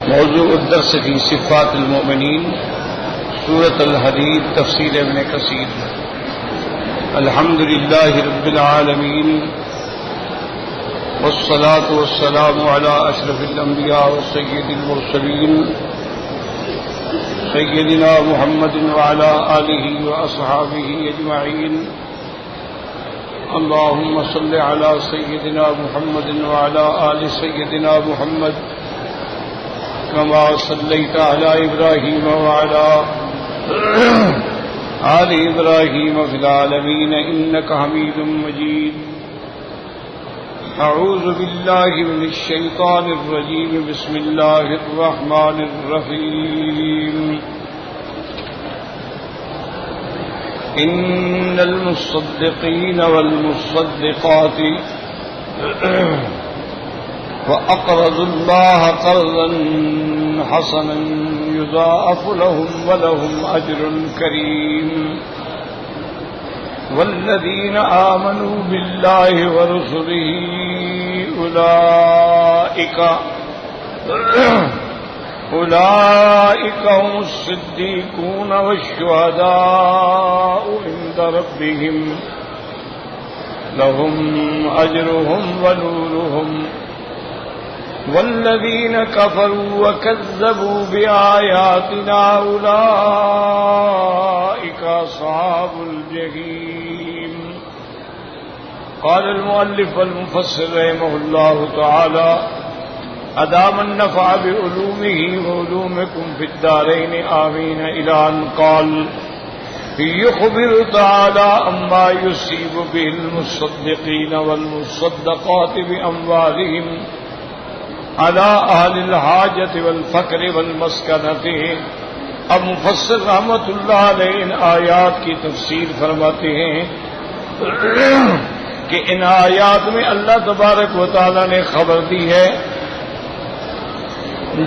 موضوع الدرس في صفات المؤمنين سورة الحديد تفسير ابن كثير. الحمد لله رب العالمين والصلاة والسلام على أشرف الأنبياء وسيد المرسلين سيدنا محمد وعلى آله وأصحابه أجمعين. اللهم صل على سيدنا محمد وعلى آل سيدنا محمد كما صليت على إبراهيم وعلى آل إبراهيم في العالمين إنك حميد مجيد. أعوذ بالله من الشيطان الرجيم. بسم الله الرحمن الرحيم. إن المصدقين والمصدقات وأقرضوا الله قرضا حسنا يضاعف لهم ولهم أجر كريم. والذين آمنوا بالله ورسله أولئك هم الصديقون والشهداء عند ربهم لهم أجرهم ونورهم. والذين كفروا وكذبوا بآياتنا أولئك أصحاب الجحيم. قال المؤلف والمفسر رحمه الله تعالى أدام النفع بعلومه وعلومكم في الدارين آمين إلى أن قال يخبر تعالى عما يصيب به المصدقين والمصدقات بأموالهم على أهل الحاجة والفقر والمسكنة. اب مفسر رحمت اللہ علیہ ان آیات کی تفسیر فرماتے ہیں کہ ان آیات میں اللہ تبارک و تعالی نے خبر دی ہے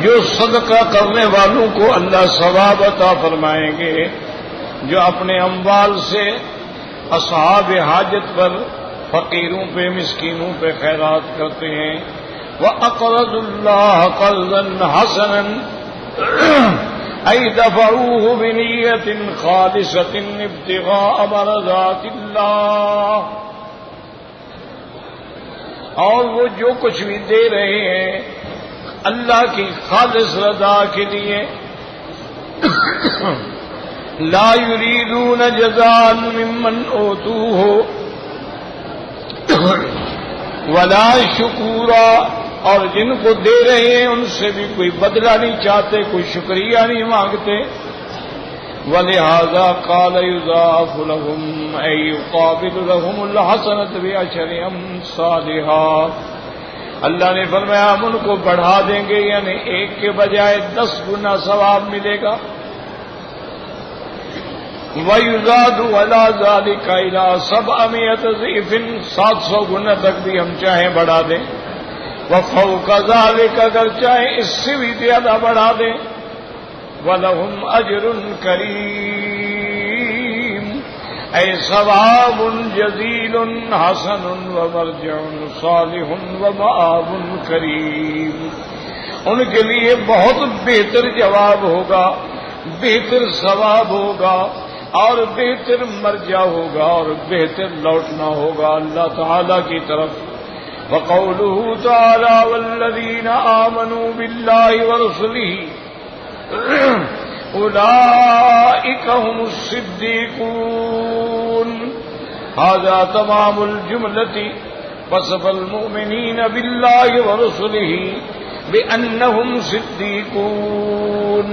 جو صدقہ کرنے والوں کو اللہ ثواب عطا فرمائیں گے، جو اپنے اموال سے اصحاب حاجت پر، فقیروں پہ، مسکینوں پہ خیرات کرتے ہیں. وَأَقْرَضُوا اللَّهَ قَرْضًا حَسَنًا أَيْ دَفَعُوهُ بِنِيَّةٍ خَالِصَةٍ ابْتِغَاءَ مَرْضَاتِ اللَّهِ. اور وہ جو کچھ بھی دے رہے ہیں اللہ کی خالص رضا کے لیے. لا يريدون جزاء ممن أوتوه ولا شکورا، اور جن کو دے رہے ہیں ان سے بھی کوئی بدلہ نہیں چاہتے، کوئی شکریہ نہیں مانگتے. وَلِهَذَا قَالَ يُضَاعَفُ لَهُمْ أَيْ يُقَابِلُ لَهُمُ الْحَسَنَةَ بِعَشْرِ أَمْثَالِهَا. اللہ نے فرمایا ہم ان کو بڑھا دیں گے، یعنی ایک کے بجائے 10 گنا ثواب ملے گا. وَيُزَادُ عَلَى ذَلِكَ إِلَى 700 ضِعْفٍ، 700 گنا تک بھی ہم چاہیں بڑھا دیں. وَفَوْقَ ذَلِكَ، اگر چاہیں اس سے بھی زیادہ بڑھا دیں. وَلَهُمْ أَجْرٌ كَرِيمٌ، اے ثواب جزیل حسن ومرجع صالح ومآب کریم. ان کے لیے بہت بہتر جواب ہوگا، بہتر ثواب ہوگا، اور بہتر مرجع ہوگا، اور بہتر لوٹنا ہوگا اللہ تعالی کی طرف. وقوله تعالی والذین آمنوا باللہ ورسلہ اولئک هم الصدیقون. هذا تمام الجملة. وصف المؤمنین باللہ ورسلہ بأنهم صدیقون.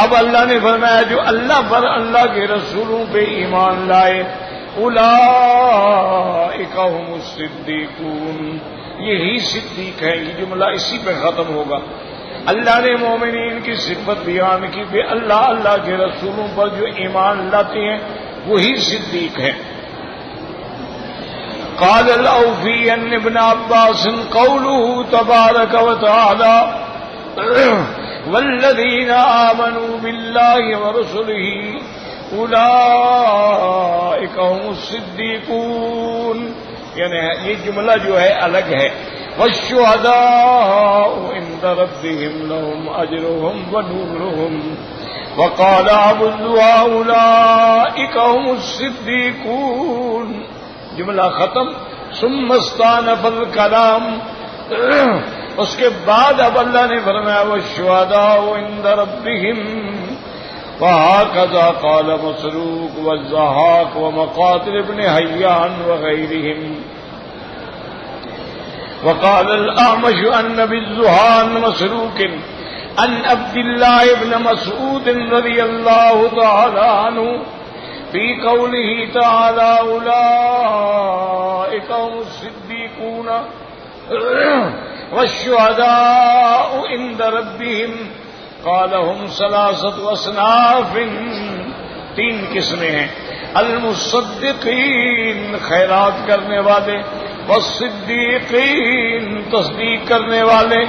اب اللہ نے فرمایا جو اللہ پر، اللہ کے رسولوں پہ ایمان لائے، اولئک هم الصدیقون، یہی صدیق ہے. یہ جملہ اسی پہ ختم ہوگا. اللہ نے مومنین کی صفت بیان کی کہ اللہ، اللہ کے رسولوں پر جو ایمان لاتے ہیں وہی صدیق ہیں. قال الأوفي عن ابن عباس قوله تبارك وتعالى والذین آمنوا باللہ ورسلہ اولئک هم الصدیقون. یعنی یہ جملہ جو ہے الگ ہے. والشهداء عند ربهم لهم أجرهم ونورهم وقال عبدوا أولئك هم الصديقون. جملہ ختم. ثم استأنف الكلام. اس کے بعد اب اللہ نے فرمایا والشهداء عند ربهم. وهكذا قال مسروق والضحاك ومقاتل ابن حيان وغيرهم. وقال الأعمش عن أبي الزهان مسروق عن عبد الله بن مسعود رضي الله تعالى عنه في قوله تعالى أولئك هم الصديقون والشهداء عند ربهم. قال هم ثلاثة أصناف. 3 قسمیں ہیں. المصدقین خیرات کرنے والے، والصدیقین تصدیق کرنے والے،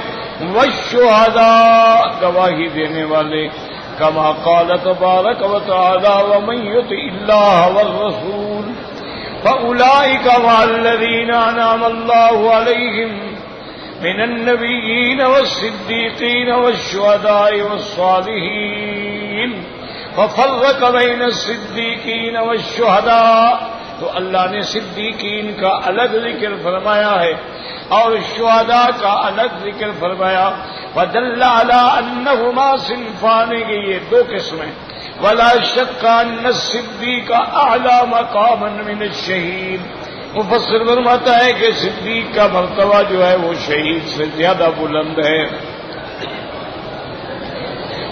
والشہداء گواہی دینے والے. کما قال تبارک و تعالی ومن یطع اللہ والرسول فاولئک مع الذین انعم اللہ علیہم من النبیین والصدیقین والشہداء والصالحین. ففرق بین الصدیقین والشہداء. تو اللہ نے صدیقین کا الگ ذکر فرمایا ہے اور شہداء کا الگ ذکر فرمایا. ودل علی انہما صنفان، کہ یہ 2 قسمیں. ولا شک ان الصدیق اعلی مقاما من الشہید. مفسر فرماتا ہے کہ صدیق کا مرتبہ جو ہے وہ شہید سے زیادہ بلند ہے.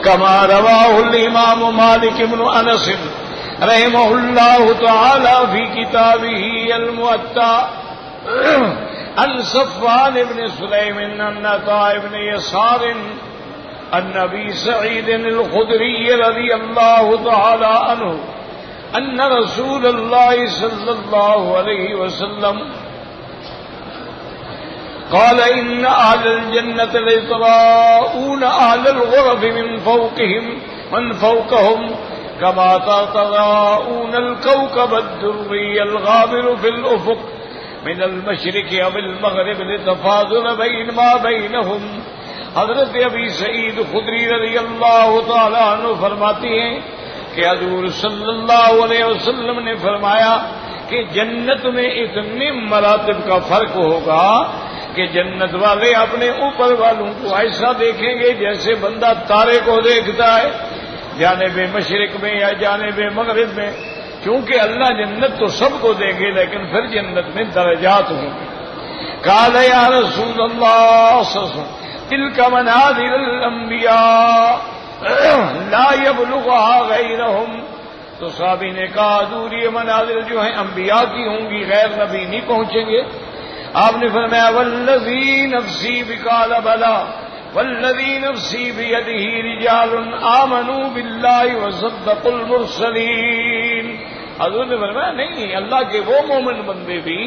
کما رواہ الامام مالک بن انس رحمہ اللہ تعالی فی کتابہ الموطأ عن صفوان بن سلیم عن عطاء بن یسار عن ابی سعید الخدری رضی اللہ تعالی عنہ ان رسول اللہ صلی اللہ علیہ وسلم قال ان اهل الجنة ليتراءون اهل الغرف من فوقهم كما تتراءون الكوكب الدري الغابر في الافق من المشرق او المغرب لتفاضل بين ما بينهم. حضرت ابی سعید خدری رضی اللہ تعالی عنہ فرماتی ہیں کہ حضور صلی اللہ علیہ وسلم نے فرمایا کہ جنت میں اتنے مراتب کا فرق ہوگا کہ جنت والے اپنے اوپر والوں کو ایسا دیکھیں گے جیسے بندہ تارے کو دیکھتا ہے جانب مشرق میں یا جانب مغرب میں. چونکہ اللہ جنت تو سب کو دیں گے لیکن پھر جنت میں درجات ہوں گے. قال یا رسول اللہ تلک منازل الانبیاء لا یبلغها غیرہم. تو صحابی نے کہا حضور یہ منازل جو ہیں انبیاء کی ہوں گی، غیر نبی نہیں پہنچیں گے. آپ نے فرمایا والذی نفسی بقال بلا والذی نفسی بیدہ رجال آمنوا باللہ وصدقوا المرسلین. حضور نے فرمایا نہیں، اللہ کے وہ مومن بندے بھی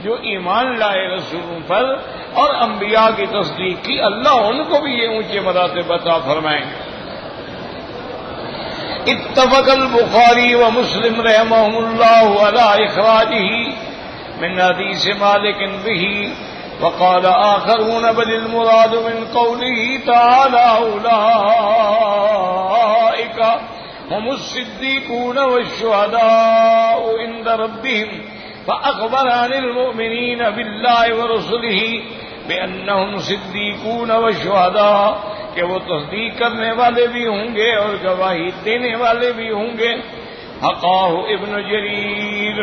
جو ایمان لائے رسولوں پر اور انبیاء کی تصدیق کی، اللہ ان کو بھی یہ اونچے مراتب عطا فرمائیں گے. اتفق البخاری ومسلم رحمهم اللہ علی اخراجہ من حدیث مالک به. وقال آخرون بل المراد من قوله تعالى أولئك هم الصديقون والشهداء عند ربهم. فأخبر عن المؤمنين بالله ورسله بأنهم صديقون وشهداء، کہ وہ تصدیق کرنے والے بھی ہوں گے اور گواہی دینے والے بھی ہوں گے. حقاہ ابن جریر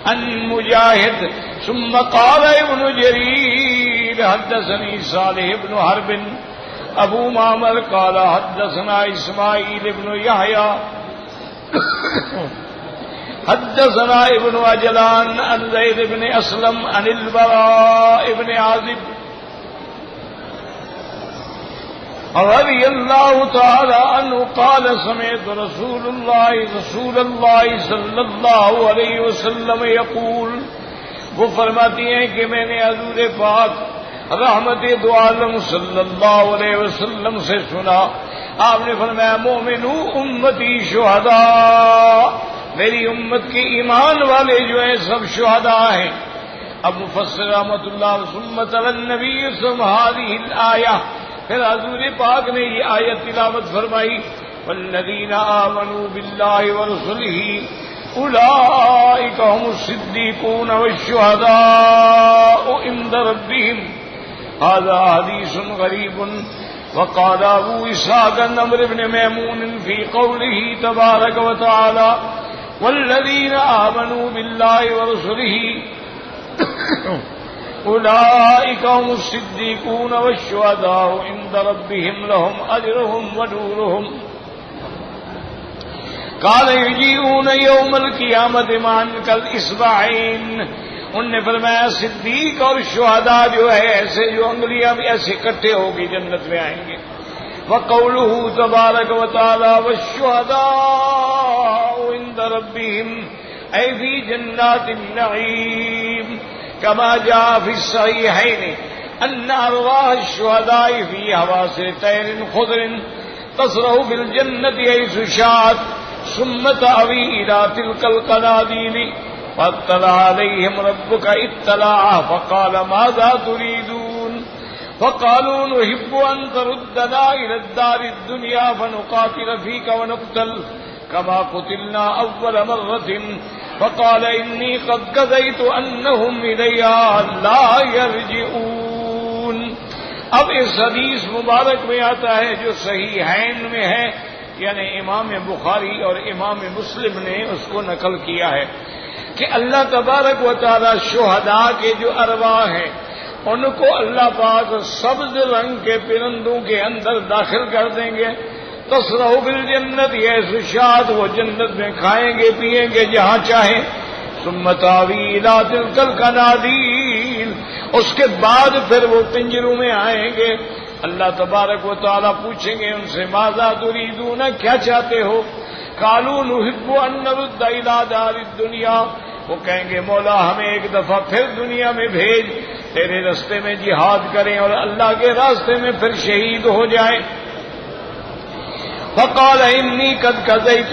عن مجاہد ثم قال ابن جریر حدثني صالح بن حرب ابو معمر قال حدثنا اسماعیل بن یحییٰ حدثنا ابن عجلان عن زید بن اسلم عن البراء بن عازب رضی اللہ تعالی عنہ قال سمعت رسول اللہ صلی اللہ علیہ وسلم یقول. وہ فرماتی ہیں کہ میں نے حضور پاک رحمت دو عالم صلی اللہ علیہ وسلم سے سنا. آپ نے فرمایا مومنو امتی شہداء، میری امت کے ایمان والے جو ہیں سب شہداء ہیں. اب مفسر رحمۃ اللہ ثم تلا النبی ثم هذه الآیہ، پھر حضور پاک نے یہ آیت تلاوت فرمائی والذین آمنوا باللہ ورسلہ اولئک هم الصدیقون والشہداء عند ربهم هذا حدیث غریب وقال ابو اسحاق عن عمرو بن میمون في قوله تبارك وتعالى والذين آمنوا بالله ورسله أولئك هم الصديقون والشهداء عند ربهم لهم أجرهم ونورهم قال يجيئون يوم القيامة معا كالإصبعين، ان نے فرمایا صدیق اور شہداء جو ہے ایسے جو انگلیاں بھی ایسے اکٹھے ہوگی جنت میں آئیں گے. وقوله تبارك وتعالى والشهداء عند ربهم أي في جنات النعيم كما جاء في الصحيحين أن أرواح الشهداء في حواسر طير خضر تصرخ بالجنة حيث شاءت ثم تأوي إلى تلك القناديل فاطلع عليهم ربك اطلاعا فقال ماذا تريدون فقالوا نحب أن تردنا إلى الدار الدنيا فنقاتل فيك ونقتل كما قتلنا أول مرة فقال إني قد قضيت أنهم إلي لا يرجعون. اب اس حدیث مبارک میں آتا ہے جو صحیحین میں ہے، یعنی امام بخاری اور امام مسلم نے اس کو نقل کیا ہے کہ اللہ تبارک و تعالی شہداء کے جو ارواح ہیں ان کو اللہ پاک سبز رنگ کے پرندوں کے اندر داخل کر دیں گے. تصرح بالجنت حیث شاءت، وہ جنت میں کھائیں گے پیئیں گے جہاں چاہیں. ثم تاوی الی تلک القنادیل، اس کے بعد پھر وہ پنجروں میں آئیں گے. اللہ تبارک و تعالیٰ پوچھیں گے ان سے ماذا تریدون، کیا چاہتے ہو؟ قالوا نحب ان نرد الی دار الدنیا، وہ کہیں گے مولا ہمیں ایک دفعہ پھر دنیا میں بھیج، تیرے راستے میں جہاد کریں اور اللہ کے راستے میں پھر شہید ہو جائیں. فقال انی قد قضیت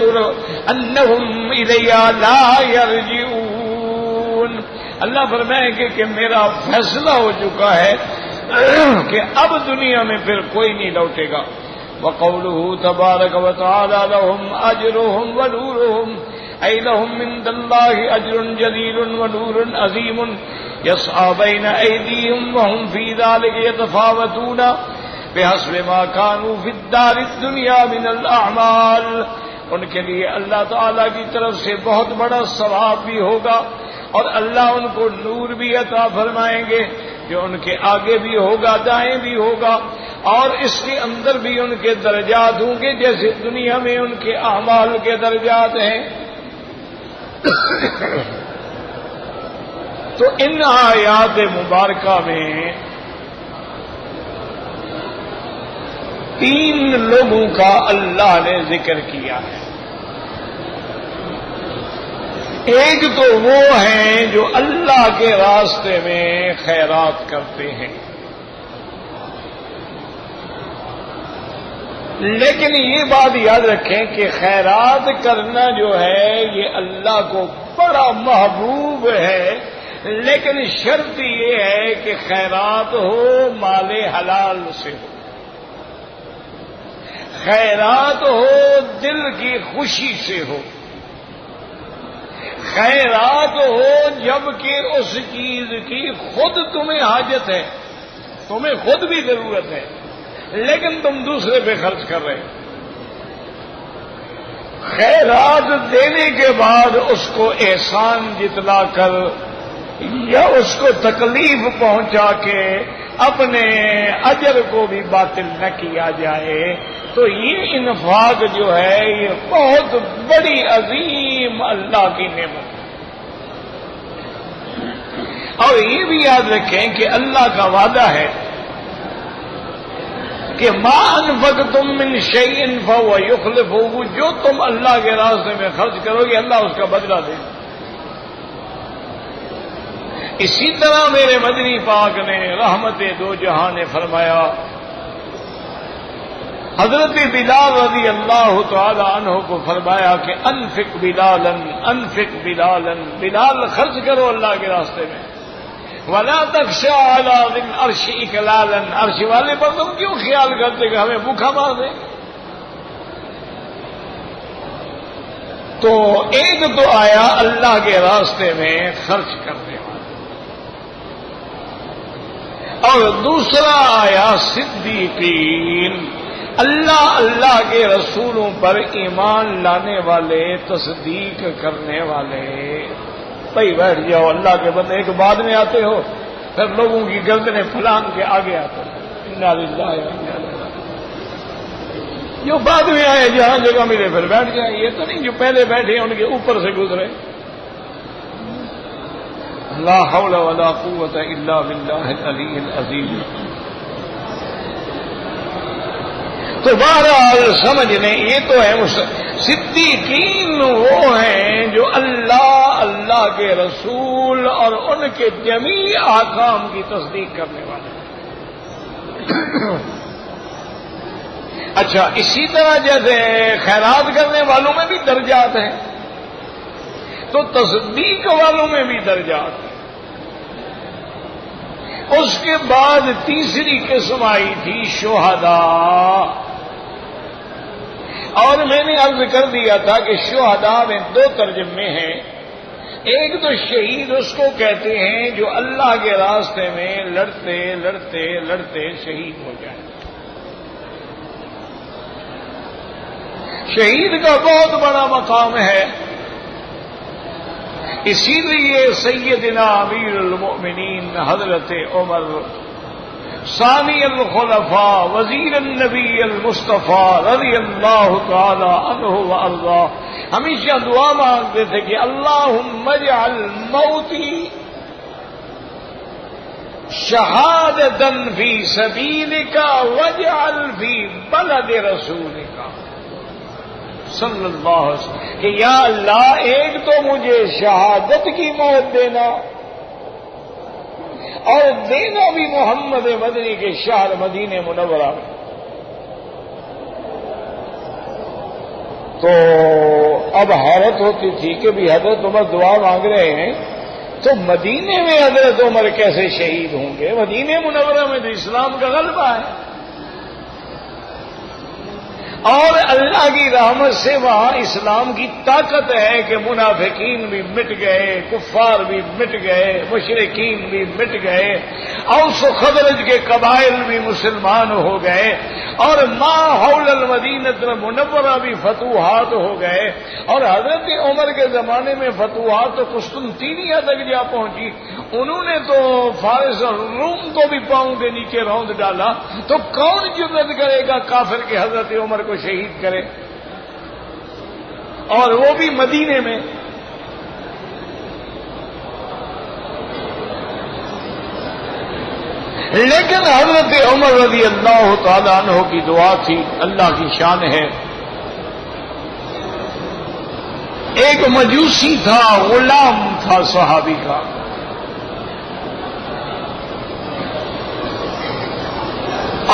انہم الی لا یرجعون، اللہ فرمائیں گے کہ میرا فیصلہ ہو چکا ہے کہ اب دنیا میں پھر کوئی نہیں لوٹے گا. وقوله تبارک وتعالی لهم اجرهم ونورهم أي لهم من الله أجر جليل ونور عظيم يسعى بين أيديهم وهم في ذلك يتفاوتون بحسب ما كانوا في الدار الدنيا من الأعمال. ان کے لیے اللہ تعالیٰ کی طرف سے بہت بڑا ثواب بھی ہوگا اور اللہ ان کو نور بھی عطا فرمائیں گے جو ان کے آگے بھی ہوگا دائیں بھی ہوگا، اور اس کے اندر بھی ان کے درجات ہوں گے جیسے دنیا میں ان کے اعمال کے درجات ہیں. تو ان آیات مبارکہ میں 3 لوگوں کا اللہ نے ذکر کیا ہے. ایک تو وہ ہیں جو اللہ کے راستے میں خیرات کرتے ہیں، لیکن یہ بات یاد رکھیں کہ خیرات کرنا جو ہے یہ اللہ کو بڑا محبوب ہے، لیکن شرط یہ ہے کہ خیرات ہو مال حلال سے ہو، خیرات ہو دل کی خوشی سے ہو، خیرات ہو جبکہ اس چیز کی خود تمہیں حاجت ہے، تمہیں خود بھی ضرورت ہے لیکن تم دوسرے پہ خرچ کر رہے ہو. خیرات دینے کے بعد اس کو احسان جتلا کر یا اس کو تکلیف پہنچا کے اپنے اجر کو بھی باطل نہ کیا جائے، تو یہ انفاق جو ہے یہ بہت بڑی عظیم اللہ کی نعمت ہے. اور یہ بھی یاد رکھیں کہ اللہ کا وعدہ ہے کہ ما انفقتم من شیء فهو یخلفہ، جو تم اللہ کے راستے میں خرچ کرو گے اللہ اس کا بدلہ دے. اسی طرح میرے مدنی پاک نے رحمت دو جہاں نے فرمایا، حضرت بلال رضی اللہ تعالی عنہ کو فرمایا کہ انفق بلالا انفق بلالا، بلال خرچ کرو اللہ کے راستے میں. وَلَا تَخْشَىٰ عَلَىٰ ذِي الْعَرْشِ إِكْلَالًا، عرش والے پر تم کیوں خیال کرتے کہ ہمیں بھوکا مار دیں؟ تو ایک تو آیا اللہ کے راستے میں خرچ کرنے والا، اور دوسرا آیا صدیقین، اللہ کے رسولوں پر ایمان لانے والے، تصدیق کرنے والے۔ بھائی بیٹھ جاؤ اللہ کے بندے، ایک بعد میں آتے ہو، پھر لوگوں کی گردنیں پھلان کے آگے آتے ہو۔ انا للہ و انا الیہ راجعون۔ جو بعد میں آئے جہاں جگہ ملے پھر بیٹھ جائیں، یہ تو نہیں جو پہلے بیٹھے ان کے اوپر سے گزرے۔ لا حول ولا قوت الا باللہ العلی العظیم۔ تو بہرحال سمجھ لیں یہ تو ہے صدیقین، وہ ہیں جو اللہ کے رسول اور ان کے جمیع احکام کی تصدیق کرنے والے۔ اچھا، اسی طرح جیسے خیرات کرنے والوں میں بھی درجات ہیں، تو تصدیق والوں میں بھی درجات ہیں۔ اس کے بعد تیسری قسم آئی تھی شہداء، اور میں نے عرض کر دیا تھا کہ شہداء میں دو ترجمے ہیں۔ ایک تو شہید اس کو کہتے ہیں جو اللہ کے راستے میں لڑتے لڑتے لڑتے شہید ہو جائے۔ شہید کا بہت بڑا مقام ہے، اسی لیے سیدنا امیر المؤمنین حضرت عمر ثانی الخلفاء وزیر النبی المصطفیٰ رضی اللہ تعالی عنہ وارضاہ ہمیشہ دعا مانگتے تھے کہ اللہم اجعل موتی شہادتا فی سبیلک واجعل فی بلد رسولک صلی اللہ علیہ وسلم، کہ یا اللہ ایک تو مجھے شہادت کی موت دینا، اور دینا بھی محمد مدنی کے شہر مدینہ منورہ میں۔ تو اب حیرت ہوتی تھی کہ بھی حضرت عمر دعا مانگ رہے ہیں تو مدینے میں حضرت عمر کیسے شہید ہوں گے؟ مدینہ منورہ میں تو اسلام کا غلبہ ہے، اور اللہ کی رحمت سے وہاں اسلام کی طاقت ہے کہ منافقین بھی مٹ گئے، کفار بھی مٹ گئے، مشرکین بھی مٹ گئے، اوس و خزرج کے قبائل بھی مسلمان ہو گئے، اور ما حول المدینہ المنورہ بھی فتوحات ہو گئے۔ اور حضرت عمر کے زمانے میں فتوحات تو قسطنطینیہ تک جا پہنچی، انہوں نے تو فارس اور روم کو بھی پاؤں کے نیچے روند ڈالا، تو کون جرأت کرے گا کافر کے حضرت عمر کو شہید کرے، اور وہ بھی مدینے میں۔ لیکن حضرت عمر رضی اللہ تعالیٰ عنہ کی دعا تھی، اللہ کی شان ہے۔ ایک مجوسی تھا، غلام تھا صحابی کا،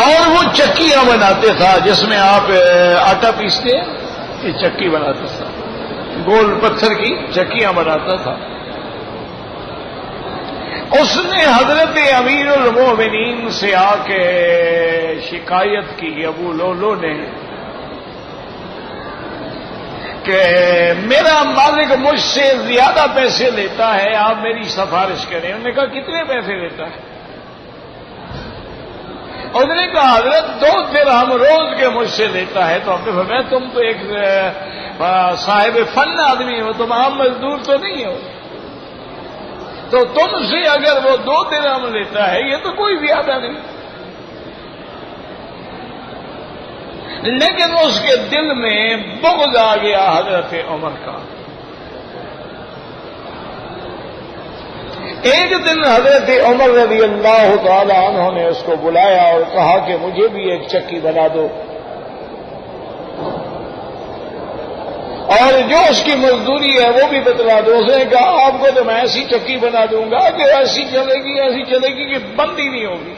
اور وہ چکیاں بناتے تھا جس میں آپ آٹا پیستے ہیں، یہ چکی بناتا تھا، گول پتھر کی چکیاں بناتا تھا۔ اس نے حضرت امیر المومنین سے آ کے شکایت کی، ابو لولو نے، کہ میرا مالک مجھ سے زیادہ پیسے لیتا ہے، آپ میری سفارش کریں۔ انہوں نے کہا کتنے پیسے لیتا ہے؟ اس نے کہا حضرت 2 درہم روز کے مجھ سے لیتا ہے۔ تو ہم نے فرمایا تم تو ایک صاحب فن آدمی ہو، تم عام مزدور تو نہیں ہو، تو تم سے اگر وہ 2 درہم لیتا ہے یہ تو کوئی زیادہ نہیں۔ لیکن اس کے دل میں بغض آ گیا حضرت عمر کا۔ ایک دن حضرت عمر رضی اللہ تعالی عنہ نے اس کو بلایا اور کہا کہ مجھے بھی ایک چکی بنا دو، اور جو اس کی مزدوری ہے وہ بھی بتلا دو۔ اس نے کہا آپ کو تو میں ایسی چکی بنا دوں گا کہ ایسی چلے گی کہ بند ہی نہیں ہوگی۔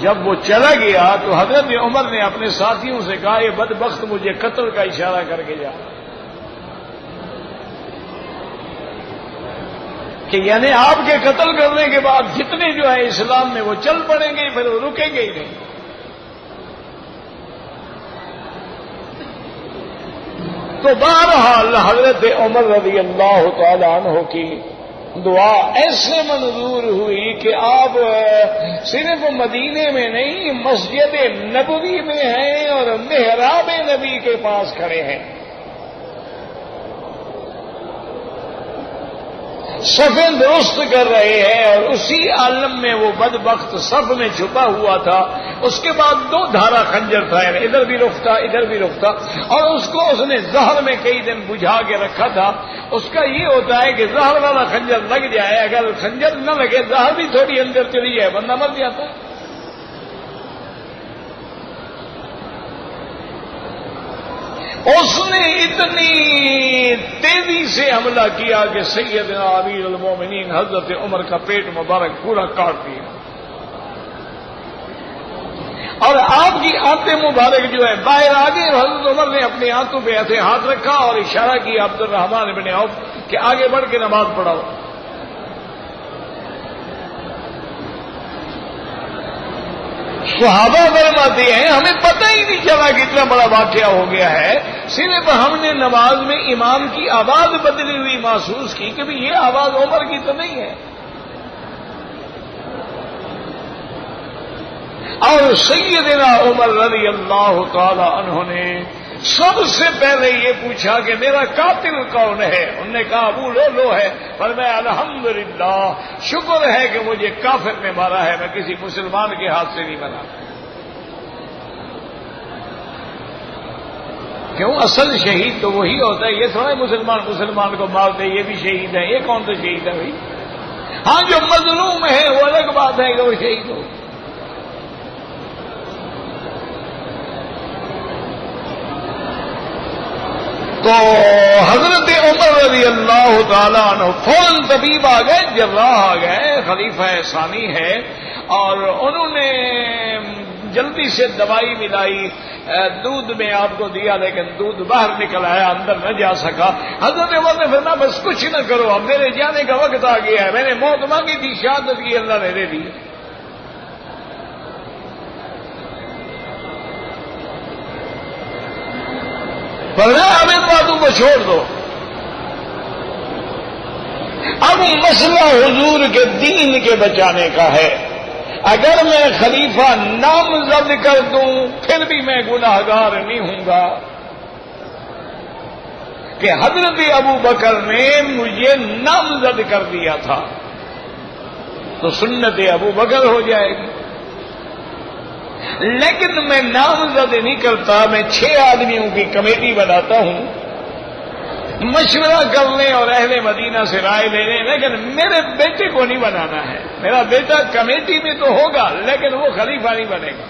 جب وہ چلا گیا تو حضرت عمر نے اپنے ساتھیوں سے کہا یہ بدبخت مجھے قتل کا اشارہ کر کے جا۔ کہ یعنی آپ کے قتل کرنے کے بعد جتنے جو ہے اسلام میں وہ چل پڑیں گے، پھر وہ رکیں گے ہی نہیں۔ تو بہرحال حضرت عمر رضی اللہ تعالی عنہ کی دعا ایسے منظور ہوئی کہ آپ صرف مدینے میں نہیں، مسجد نبوی میں ہیں اور محراب نبی کے پاس کھڑے ہیں، صفیں درست کر رہے ہیں، اور اسی عالم میں وہ بدبخت صف میں چھپا ہوا تھا۔ اس کے بعد 2 دھارا خنجر تھا، یعنی ادھر بھی رکتا ادھر بھی رکتا، اور اس کو اس نے زہر میں کئی دن بجھا کے رکھا تھا۔ اس کا یہ ہوتا ہے کہ زہر والا خنجر لگ جائے، اگر خنجر نہ لگے زہر بھی تھوڑی اندر چلی جائے بندہ مر جاتا ہے۔ اس نے اتنی تیزی سے حملہ کیا کہ سیدنا امیر المومنین حضرت عمر کا پیٹ مبارک پورا کاٹ دیا، اور آپ کی آنتیں مبارک جو ہے باہر آ گئی، اور حضرت عمر نے اپنی آنتوں پہ ایسے ہاتھ رکھا اور اشارہ کیا عبد الرحمن بن عوف کہ آگے بڑھ کے نماز پڑھاؤ۔ صحابہ فرماتے ہیں ہمیں پتہ ہی نہیں چلا کہ اتنا بڑا واقعہ ہو گیا ہے، صرف ہم نے نماز میں امام کی آواز بدلی ہوئی محسوس کی کہ یہ آواز عمر کی تو نہیں ہے۔ اور سیدنا عمر رضی اللہ تعالی عنہ نے سب سے پہلے یہ پوچھا کہ میرا قاتل کون ہے؟ انہوں نے کہا ابو لولو ہے۔ فرمایا الحمدللہ، شکر ہے کہ مجھے کافر نے مارا ہے، میں کسی مسلمان کے ہاتھ سے نہیں بنا۔ کیوں؟ اصل شہید تو وہی ہوتا ہے، یہ تھوڑا مسلمان کو مار دے یہ بھی شہید ہے، یہ کون سا شہید ہے بھائی؟ ہاں جو مظلوم ہے وہ الگ بات ہے کہ وہ شہید ہو۔ تو حضرت عمر رضی اللہ تعالیٰ عنہ فوراً طبیب آ گئے، جراح آ گئے، خلیفہ ثانی ہے، اور انہوں نے جلدی سے دوائی ملائی، دودھ میں آپ کو دیا، لیکن دودھ باہر نکل آیا، اندر نہ جا سکا۔ حضرت عمر نے فرمایا بس کچھ نہ کرو، اب میرے جانے کا وقت آ گیا ہے، میں نے موت مانگی تھی، شہادت کی، اللہ نے دے دی۔ اب ان باتوں کو چھوڑ دو، اب مسئلہ حضور کے دین کے بچانے کا ہے۔ اگر میں خلیفہ نامزد کر دوں پھر بھی میں گناہگار نہیں ہوں گا کہ حضرت ابو بکر نے مجھے نامزد کر دیا تھا، تو سنت ابو بکر ہو جائے گی۔ لیکن میں نامزد نہیں کرتا، میں 6 آدمیوں کی کمیٹی بناتا ہوں، مشورہ کرنے اور اہل مدینہ سے رائے لینے، لیکن میرے بیٹے کو نہیں بنانا ہے۔ میرا بیٹا کمیٹی میں تو ہوگا لیکن وہ خلیفہ نہیں بنے گا۔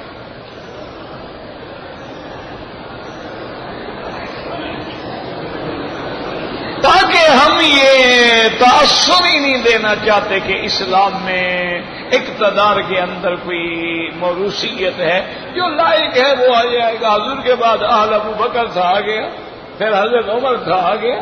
تاکہ ہم یہ تاثر ہی نہیں دینا چاہتے کہ اسلام میں اقتدار کے اندر کوئی موروثیت ہے، جو لائق ہے وہ آ جائے گا۔ حضور کے بعد آل ابو بکر تھا، آ گیا، پھر حضرت عمر تھا، آ گیا۔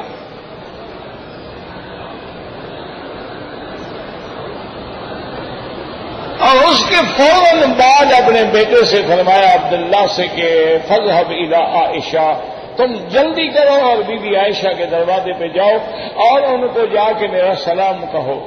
اور اس کے فوراً بعد اپنے بیٹے سے فرمایا عبداللہ سے کہ فاذهب الی عائشہ، تم جلدی کرو اور بی بی عائشہ کے دروازے پہ جاؤ اور ان کو جا کے میرا سلام کہو،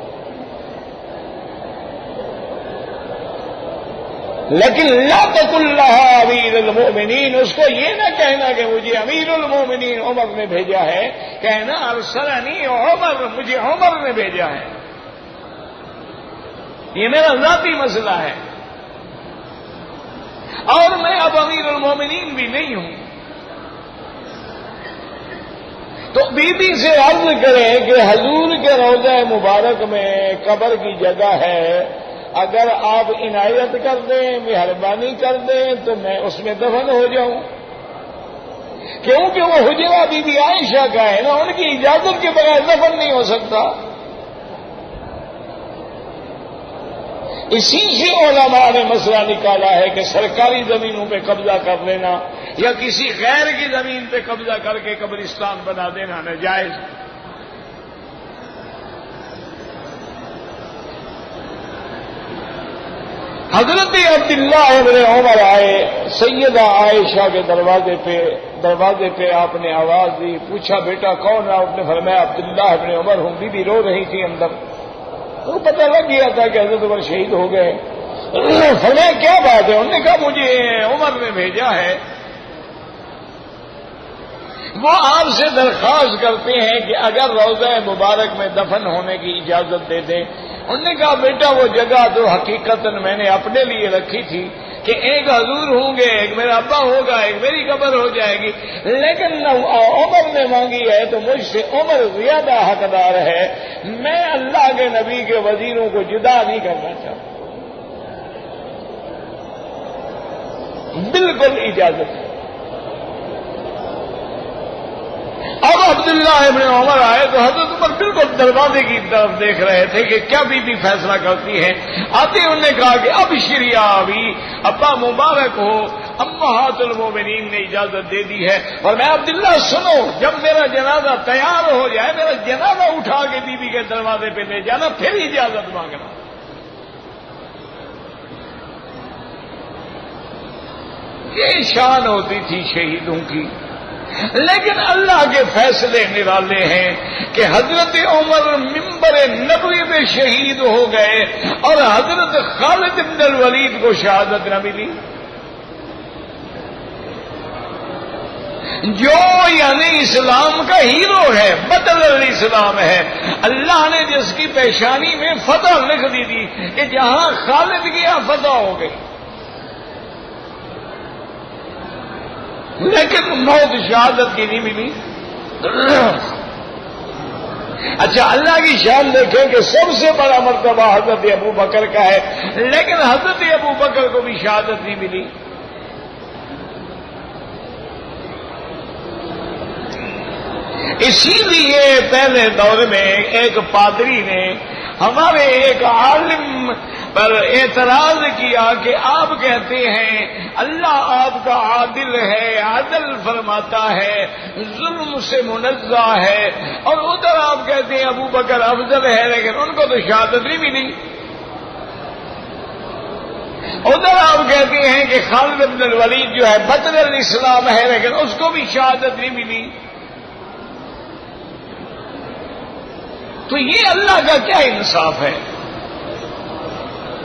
لیکن لا تقل لها امیر المؤمنین، اس کو یہ نہ کہنا کہ مجھے امیر المؤمنین عمر نے بھیجا ہے، کہنا ارسلنی عمر، مجھے عمر نے بھیجا ہے، یہ میرا ذاتی مسئلہ ہے، اور میں اب امیر المؤمنین بھی نہیں ہوں۔ تو بی بی سے عرض کریں کہ حضور کے روضہ مبارک میں قبر کی جگہ ہے، اگر آپ عنایت کر دیں، مہربانی کر دیں تو میں اس میں دفن ہو جاؤں، کیونکہ وہ حجرہ بی بی عائشہ کا ہے نا، ان کی اجازت کے بغیر دفن نہیں ہو سکتا۔ اسی سے علماء نے مسئلہ نکالا ہے کہ سرکاری زمینوں پہ قبضہ کر لینا یا کسی غیر کی زمین پہ قبضہ کر کے قبرستان بنا دینا ناجائز۔ حضرت عبداللہ ابن عمر آئے، سیدہ عائشہ کے دروازے پہ آپ نے آواز دی، پوچھا بیٹا کون ہے؟ آپ نے فرمایا عبداللہ ابن عمر ہوں۔ بی بی رو رہی تھی اندر، تو پتہ لگ گیا تھا کہ حضرت عمر شہید ہو گئے۔ فرمایا کیا بات ہے؟ انہوں نے کہا مجھے عمر نے بھیجا ہے، وہ آپ سے درخواست کرتے ہیں کہ اگر روضہ مبارک میں دفن ہونے کی اجازت دے دیں۔ انہوں نے کہا بیٹا وہ جگہ تو حقیقتاً میں نے اپنے لیے رکھی تھی کہ ایک حضور ہوں گے، ایک میرا ابا ہوگا، ایک میری قبر ہو جائے گی، لیکن عمر نے مانگی ہے تو مجھ سے عمر زیادہ حقدار ہے، میں اللہ کے نبی کے وزیروں کو جدا نہیں کرنا چاہتا، بالکل اجازت ہے۔ اب عبداللہ ابن عمر آئے تو حضرت عمر بالکل دروازے کی طرف دیکھ رہے تھے کہ کیا بی بی فیصلہ کرتی ہے۔ آتے انہوں نے کہا کہ اب شریعہ ابھی ابا مبارک ہو، امہات المومنین نے اجازت دے دی ہے، اور میں عبداللہ سنو، جب میرا جنازہ تیار ہو جائے میرا جنازہ اٹھا کے بی بی کے دروازے پہ لے جانا، پھر اجازت مانگنا۔ یہ شان ہوتی تھی شہیدوں کی، لیکن اللہ کے فیصلے نرالے ہیں کہ حضرت عمر منبر نبوی میں شہید ہو گئے اور حضرت خالد بن الولید کو شہادت نہ ملی، جو یعنی اسلام کا ہیرو ہے، بدل الاسلام ہے، اللہ نے جس کی پیشانی میں فتح لکھ دی تھی کہ جہاں خالد گیا فتح ہو گئی، لیکن موت شہادت کی نہیں ملی۔ اچھا اللہ کی شان دیکھیں کہ سب سے بڑا مرتبہ حضرت ابو بکر کا ہے، لیکن حضرت ابو بکر کو بھی شہادت نہیں ملی۔ اسی لیے پہلے دور میں ایک پادری نے ہمارے ایک عالم پر اعتراض کیا کہ آپ کہتے ہیں اللہ آپ کا عادل ہے، عدل فرماتا ہے، ظلم سے منزہ ہے، اور ادھر آپ کہتے ہیں ابو بکر افضل ہے، لیکن ان کو تو شہادت نہیں ملی۔ ادھر آپ کہتے ہیں کہ خالد بن الولید جو ہے بدر الاسلام ہے، لیکن اس کو بھی شہادت نہیں ملی۔ تو یہ اللہ کا کیا انصاف ہے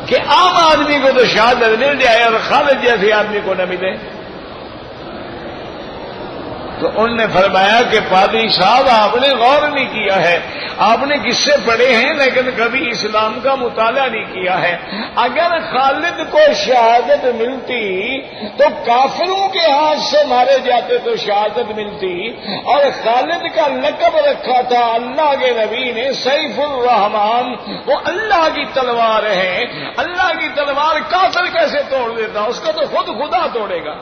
کہ عام آدمی کو تو شہادت مل جائے اور خالد جیسے آدمی کو نہ ملے؟ تو انہوں نے فرمایا کہ پادری صاحب آپ نے غور نہیں کیا ہے، آپ نے قصے پڑھے ہیں لیکن کبھی اسلام کا مطالعہ نہیں کیا ہے۔ اگر خالد کو شہادت ملتی تو کافروں کے ہاتھ سے مارے جاتے تو شہادت ملتی، اور خالد کا لقب رکھا تھا اللہ کے نبی نے سیف الرحمان، وہ اللہ کی تلوار ہے، اللہ کی تلوار کافر کیسے توڑ دیتا؟ اس کو تو خود خدا توڑے گا۔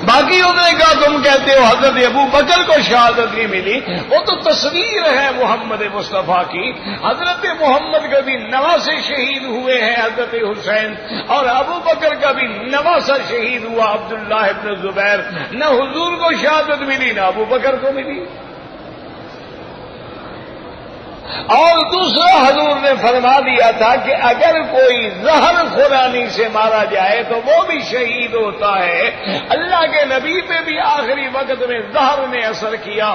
باقی انہوں نے کہا تم کہتے ہو حضرت ابو بکر کو شہادت نہیں ملی، وہ تو تصویر ہے محمد مصطفیٰ کی، حضرت محمد کا بھی نواسے شہید ہوئے ہیں حضرت حسین، اور ابو بکر کا بھی نواسا شہید ہوا عبداللہ ابن زبیر، نہ حضور کو شہادت ملی نہ ابو بکر کو ملی۔ اور دوسرا حضور نے فرما دیا تھا کہ اگر کوئی زہر خورانی سے مارا جائے تو وہ بھی شہید ہوتا ہے۔ اللہ کے نبی پہ بھی آخری وقت میں زہر نے اثر کیا۔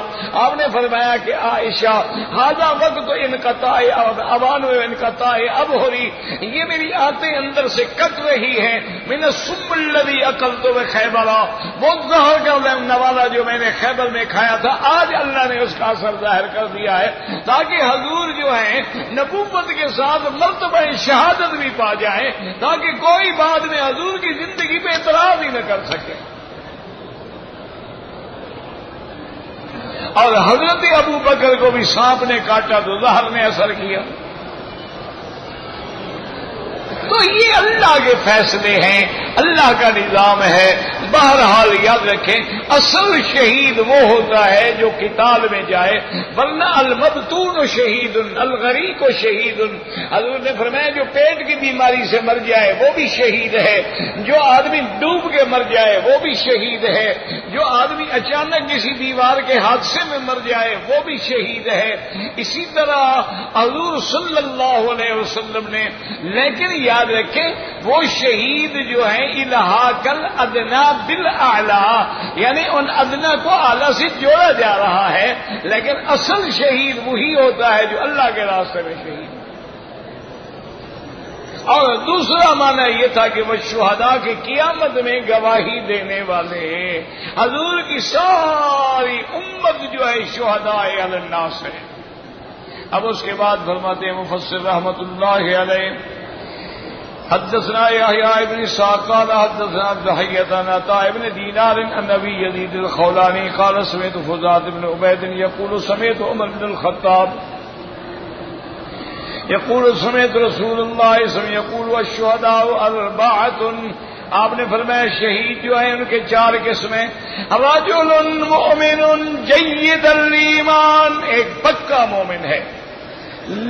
آپ نے فرمایا کہ عائشہ ہذا وقت انقطاع اوان و انقطاع ابہری، یہ میری آنتیں اندر سے کٹ رہی ہیں، من السم الذی اکلت بخیبر، وہ زہر کا نوالا جو میں نے خیبر میں کھایا تھا آج اللہ نے اس کا اثر ظاہر کر دیا ہے، تاکہ حضور جو ہیں نبوت کے ساتھ مرتبہ شہادت بھی پا جائیں، تاکہ کوئی بعد میں حضور کی زندگی پہ اعتراض ہی نہ کر سکے۔ اور حضرت ابو بکر کو بھی سانپ نے کاٹا تو زہر نے اثر کیا۔ تو یہ اللہ کے فیصلے ہیں، اللہ کا نظام ہے۔ بہرحال یاد رکھیں، اصل شہید وہ ہوتا ہے جو قتال میں جائے، ورنہ المبتون شہید، الغریق شہید۔ حضور نے فرمایا جو پیٹ کی بیماری سے مر جائے وہ بھی شہید ہے، جو آدمی ڈوب کے مر جائے وہ بھی شہید ہے، جو آدمی اچانک کسی دیوار کے حادثے میں مر جائے وہ بھی شہید ہے۔ اسی طرح حضور صلی اللہ علیہ وسلم نے، لیکن یاد رکھیں وہ شہید جو ہیں الحاق الادنا بالاعلی، یعنی ان ادنا کو اعلی سے جوڑا جا رہا ہے، لیکن اصل شہید وہی ہوتا ہے جو اللہ کے راستے میں شہید۔ اور دوسرا معنی یہ تھا کہ وہ شہداء کی قیامت میں گواہی دینے والے، حضور کی ساری امت جو ہے شہداء علی الناس ہے۔ اب اس کے بعد فرماتے ہیں مفسر رحمت اللہ علیہ حدثنا یحییٰ بن اسحاق قال حدثنا عبد الحی عن عطاء بن دینار عن ابی یزید الخولانی قال سمعت فضالة بن عبید یقول سمعت عمر بن الخطاب یقول سمعت رسول اللہ صلی اللہ علیہ وسلم یقول الشہداء اربعۃ، آپ نے فرمایا شہید جو ہیں ان کے چار قسمیں، رجل مؤمن جید الایمان، ایک پکا مومن ہے،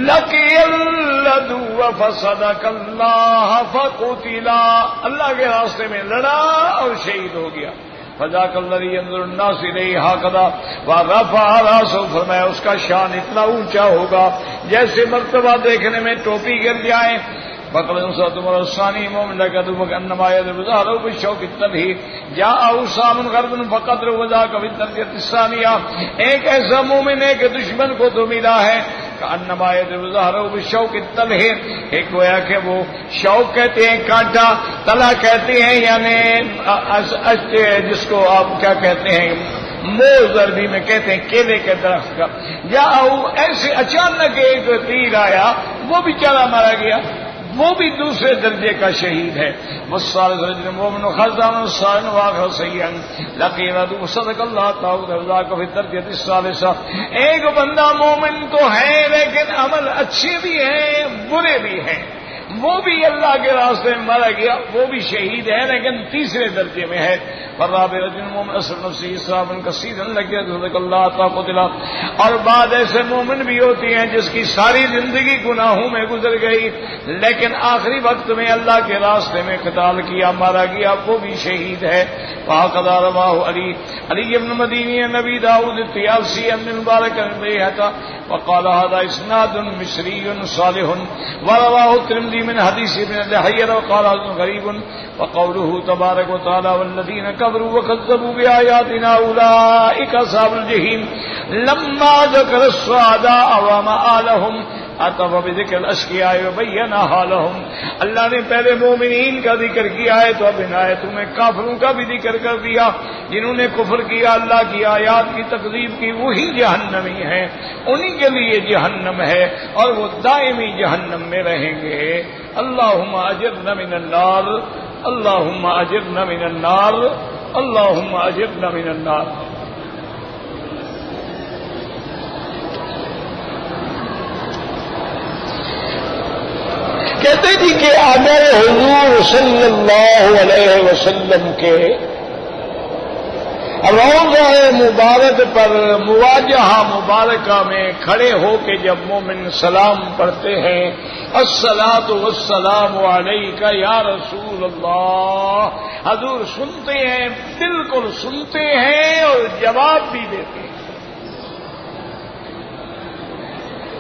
لقی العدو فصدق اللہ فقتلا، اللہ کے راستے میں لڑا اور شہید ہو گیا، فذاک الذی ينظر الناس الیہ ہکذا ورفع راسہ، فرمایا اس کا شان اتنا اونچا ہوگا جیسے مرتبہ دیکھنے میں ٹوپی گر جائے۔ فقل تمہارا الثانی مومن لقد انما يضرب ظهره بالشوك التلهي جاء سام غرب فقدر وذاك في الدرجة الثانية، ایک ایسا مومن ہے کہ دشمن کو تو ملا ہے انما يضرب ظهره بالشوك التلهي، ایک گویا کہ وہ شوک کہتے ہیں کانٹا، تلا کہتے ہیں یعنی جس کو آپ کیا کہتے ہیں موز عربی میں کہتے ہیں کیلے کے درخت کا، یا ایسے اچانک ایک تیر آیا وہ بیچارہ مارا گیا، وہ بھی دوسرے درجے کا شہید ہے۔ والثالث رجل مؤمن خزان صائن واخر سیئا لقي رجل صدق اللہ تعالی ذاک فی الدرجۃ الثالثہ، ایک بندہ مومن تو ہے لیکن عمل اچھے بھی ہیں برے بھی ہیں، وہ بھی اللہ کے راستے میں مارا گیا، وہ بھی شہید ہے لیکن تیسرے درجے میں ہے۔ والرابع رجل مومن اسر نفسه اسرافا کثیرا لقي صدق اللہ تعالی قتلا، اور بعد ایسے مومن بھی ہوتی ہیں جس کی ساری زندگی گناہوں میں گزر گئی لیکن آخری وقت میں اللہ کے راستے میں قتال کیا، مارا گیا، وہ بھی شہید ہے۔ وهكذا رواه علی بن مدینی نبی داؤد الطیالسی بن مبارک البیہقی وقال هذا اسناد مصری صالح، ورواه الترمذی من حدیث ابن لحیہ وقال غریب، وقوله تبارک وتعالى والذین كفروا وكذبوا بآياتنا أولئك أصحاب الجحيم لما ذكر الشهداء ومآلهم عطف بذکر الاشقیاء وبین حالهم، اللہ نے پہلے مومنین کا ذکر کیا ہے تو اب ان آیتوں میں کافروں کا بھی ذکر کر دیا، جنہوں نے کفر کیا، اللہ کی آیات کی تکذیب کی، وہی جہنمی ہیں، انہی کے لیے جہنم ہے اور وہ دائمی جہنم میں رہیں گے۔ اللہم اجرنا من النار، اللہم اجرنا من النار، اللہم اجرنا من النار۔ کہتے تھی کہ اگر حضور صلی اللہ علیہ وسلم کے روضہ مبارک پر مواجہہ مبارکہ میں کھڑے ہو کے جب مومن سلام پڑھتے ہیں الصلاۃ والسلام علیک یا رسول اللہ، حضور سنتے ہیں، بالکل سنتے ہیں اور جواب بھی دیتے ہیں۔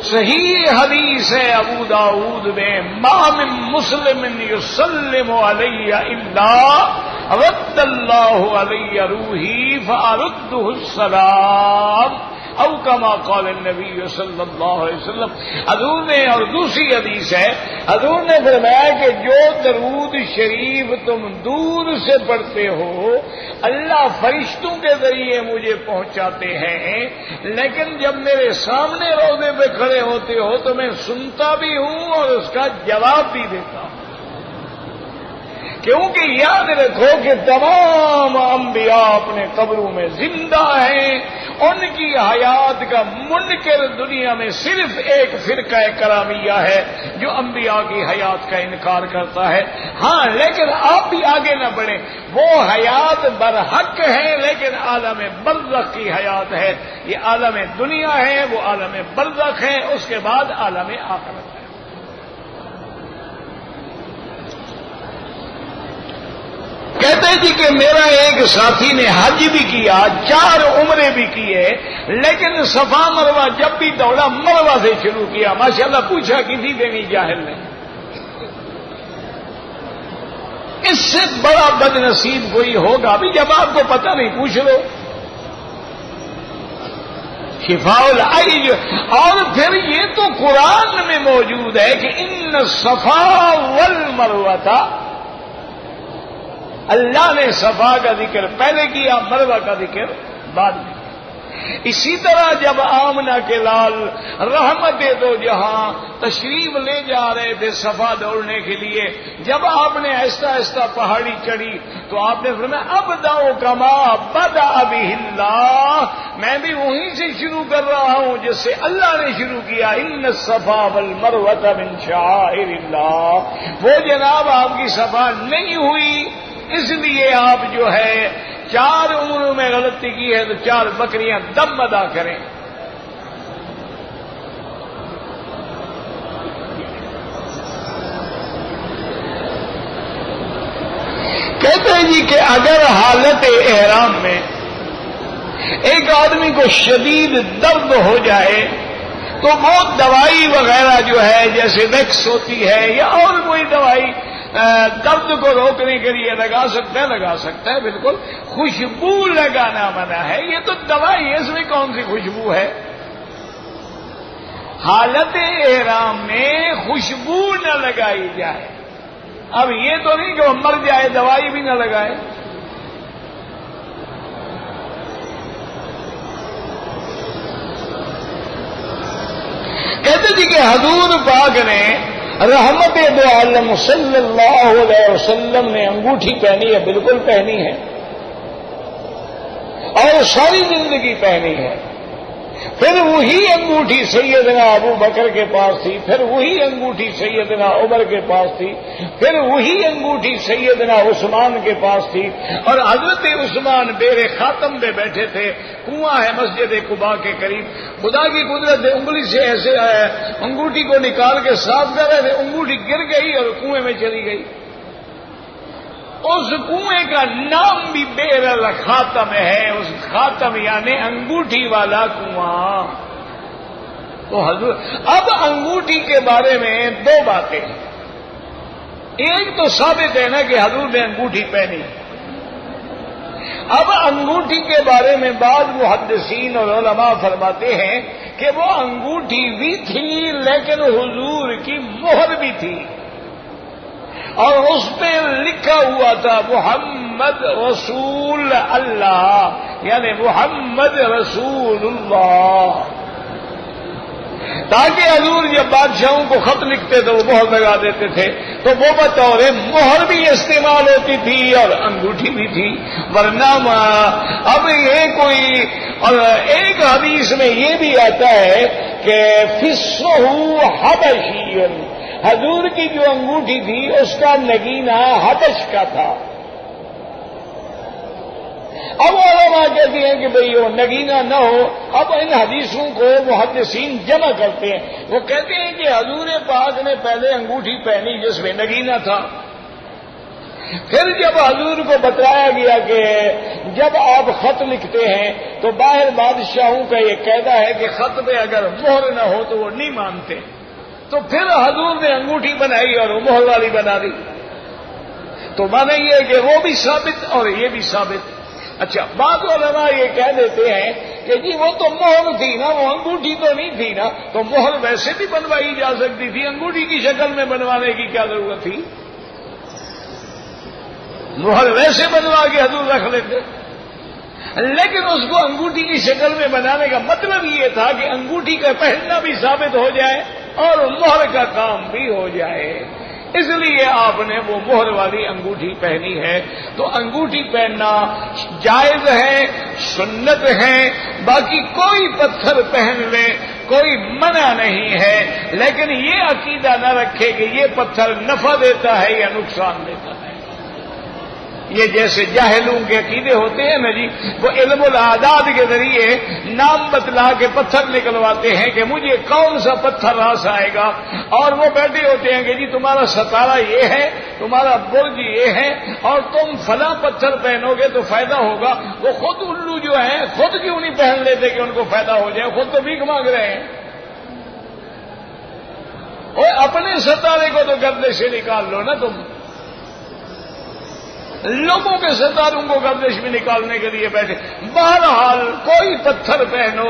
صحیح حدیث ہے ابو داؤد میں، ما من مسلم یسلم علی الا رد اللہ علی روحی فارده السلام او کما قال النبی صلی اللہ علیہ وسلم۔ حضور نے، اور دوسری حدیث ہے، حضور نے فرمایا کہ جو درود شریف تم دور سے پڑھتے ہو اللہ فرشتوں کے ذریعے مجھے پہنچاتے ہیں، لیکن جب میرے سامنے روضے پہ کھڑے ہوتے ہو تو میں سنتا بھی ہوں اور اس کا جواب بھی دیتا ہوں، کیونکہ یاد رکھو کہ تمام انبیاء اپنے قبروں میں زندہ ہیں، ان کی حیات کا منکر دنیا میں صرف ایک فرقہ کرامیہ ہے جو انبیاء کی حیات کا انکار کرتا ہے. ہاں لیکن آپ بھی آگے نہ بڑھیں. وہ حیات برحق ہے لیکن عالم برزخ کی حیات ہے. یہ عالم دنیا ہے، وہ عالم برزخ ہے، اس کے بعد عالم آخرت ہے. کہتے جی کہ میرا ایک ساتھی نے حج بھی کیا، 4 عمرے بھی کیے، لیکن صفا مروہ جب بھی دوڑا مروہ سے شروع کیا. ماشاءاللہ پوچھا کسی دینی جاہل نے. اس سے بڑا بد نصیب کوئی ہوگا بھی؟ جب آپ کو پتہ نہیں پوچھ لو. شفاء العی. اور پھر یہ تو قرآن میں موجود ہے کہ ان الصفا والمروہ، اللہ نے صفا کا ذکر پہلے کیا، مروہ کا ذکر بعد میں. اسی طرح جب آمنہ کے لال رحمت دو جہاں تشریف لے جا رہے تھے صفا دوڑنے کے لیے، جب آپ نے آہستہ آہستہ پہاڑی چڑھی تو آپ نے فرمایا ابدأ کما بدأ بہ اللہ، میں بھی وہیں سے شروع کر رہا ہوں جس سے اللہ نے شروع کیا. ان الصفا والمروہ من شعائر اللہ. وہ جناب آپ کی صفا نہیں ہوئی، اس لیے آپ جو ہے 4 عمروں میں غلطی کی ہے تو 4 بکریاں دم ادا کریں. کہتے ہیں جی کہ اگر حالت احرام میں ایک آدمی کو شدید درد ہو جائے تو وہ دوائی وغیرہ جو ہے جیسے ویکس ہوتی ہے یا اور کوئی دوائی درد کو روکنے کے لیے لگا سکتا ہے بالکل. خوشبو لگانا منع ہے. یہ تو دوائی ہے، اس میں کون سی خوشبو ہے؟ حالت احرام میں خوشبو نہ لگائی جائے. اب یہ تو نہیں کہ وہ مر جائے دوائی بھی نہ لگائے. کہتے تھے کہ حضور پاک نے رحمت دو عالم صلی اللہ علیہ وسلم نے انگوٹھی پہنی ہے، بالکل پہنی ہے، اور ساری زندگی پہنی ہے. پھر وہی انگوٹھی سیدنا ابو بکر کے پاس تھی، پھر وہی انگوٹھی سیدنا عمر کے پاس تھی، پھر وہی انگوٹھی سیدنا عثمان کے پاس تھی. اور حضرت عثمان بیر خاتم پہ بیٹھے تھے، کنواں ہے مسجد قباء کے قریب. خدا کی قدرت انگلی سے ایسے انگوٹھی کو نکال کے صاف کر رہے تھے، انگوٹھی گر گئی اور کنویں میں چلی گئی. اس کنویں کا نام بھی بیر الخاتم ہے، اس خاتم یعنی انگوٹھی والا کنواں. تو حضور اب انگوٹھی کے بارے میں 2 باتیں ہیں. ایک تو ثابت ہے نا کہ حضور نے انگوٹھی پہنی. اب انگوٹھی کے بارے میں بعض محدثین اور علماء فرماتے ہیں کہ وہ انگوٹھی بھی تھی لیکن حضور کی مہر بھی تھی، اور اس پہ لکھا ہوا تھا محمد رسول اللہ، یعنی محمد رسول اللہ. تاکہ حضور جب بادشاہوں کو خط لکھتے تھے وہ مہر لگا دیتے تھے، تو وہ بطور مہر بھی استعمال ہوتی تھی اور انگوٹھی بھی تھی. ورنہ اب یہ کوئی، اور ایک حدیث میں یہ بھی آتا ہے کہ فسہ حبشی، حضور کی جو انگوٹھی تھی اس کا نگینہ حبش کا تھا. اب علماء کہتے ہیں کہ بھئی وہ نگینہ نہ ہو. اب ان حدیثوں کو محدثین جمع کرتے ہیں. وہ کہتے ہیں کہ حضور پاک نے پہلے انگوٹھی پہنی جس میں نگینہ تھا. پھر جب حضور کو بتایا گیا کہ جب آپ خط لکھتے ہیں تو باہر بادشاہوں کا یہ قاعدہ ہے کہ خط پہ اگر مہر نہ ہو تو وہ نہیں مانتے، تو پھر حضور نے انگوٹھی بنائی اور وہ مہر والی بنا دی. تو مانا یہ ہے کہ وہ بھی ثابت اور یہ بھی ثابت. اچھا، بعض علماء یہ کہہ دیتے ہیں کہ جی وہ تو مہر تھی نا، وہ انگوٹھی تو نہیں تھی نا، تو مہر ویسے بھی بنوائی جا سکتی تھی، انگوٹھی کی شکل میں بنوانے کی کیا ضرورت تھی؟ مہر ویسے بنوا کے حضور رکھ لیتے. لیکن اس کو انگوٹھی کی شکل میں بنانے کا مطلب یہ تھا کہ انگوٹھی کا پہننا بھی ثابت ہو جائے اور مہر کا کام بھی ہو جائے. اس لیے آپ نے وہ مہر والی انگوٹھی پہنی ہے. تو انگوٹھی پہننا جائز ہے، سنت ہے. باقی کوئی پتھر پہن لے، کوئی منع نہیں ہے، لیکن یہ عقیدہ نہ رکھے کہ یہ پتھر نفع دیتا ہے یا نقصان دیتا ہے. یہ جیسے جاہلوں کے عقیدے ہوتے ہیں نا جی، وہ علم العادات کے ذریعے نام بتلا کے پتھر نکلواتے ہیں کہ مجھے کون سا پتھر راس آئے گا، اور وہ بیٹھے ہوتے ہیں کہ جی تمہارا ستارہ یہ ہے، تمہارا برج یہ ہے، اور تم فلاں پتھر پہنو گے تو فائدہ ہوگا. وہ خود الو جو ہیں خود کیوں نہیں پہن لیتے کہ ان کو فائدہ ہو جائے؟ خود تو بھیک مانگ رہے ہیں. اور اپنے ستارے کو تو گردے سے نکال لو نا تم. لوگوں کے ستاروں کو گردش میں نکالنے کے لیے بیٹھے. بہرحال کوئی پتھر پہنو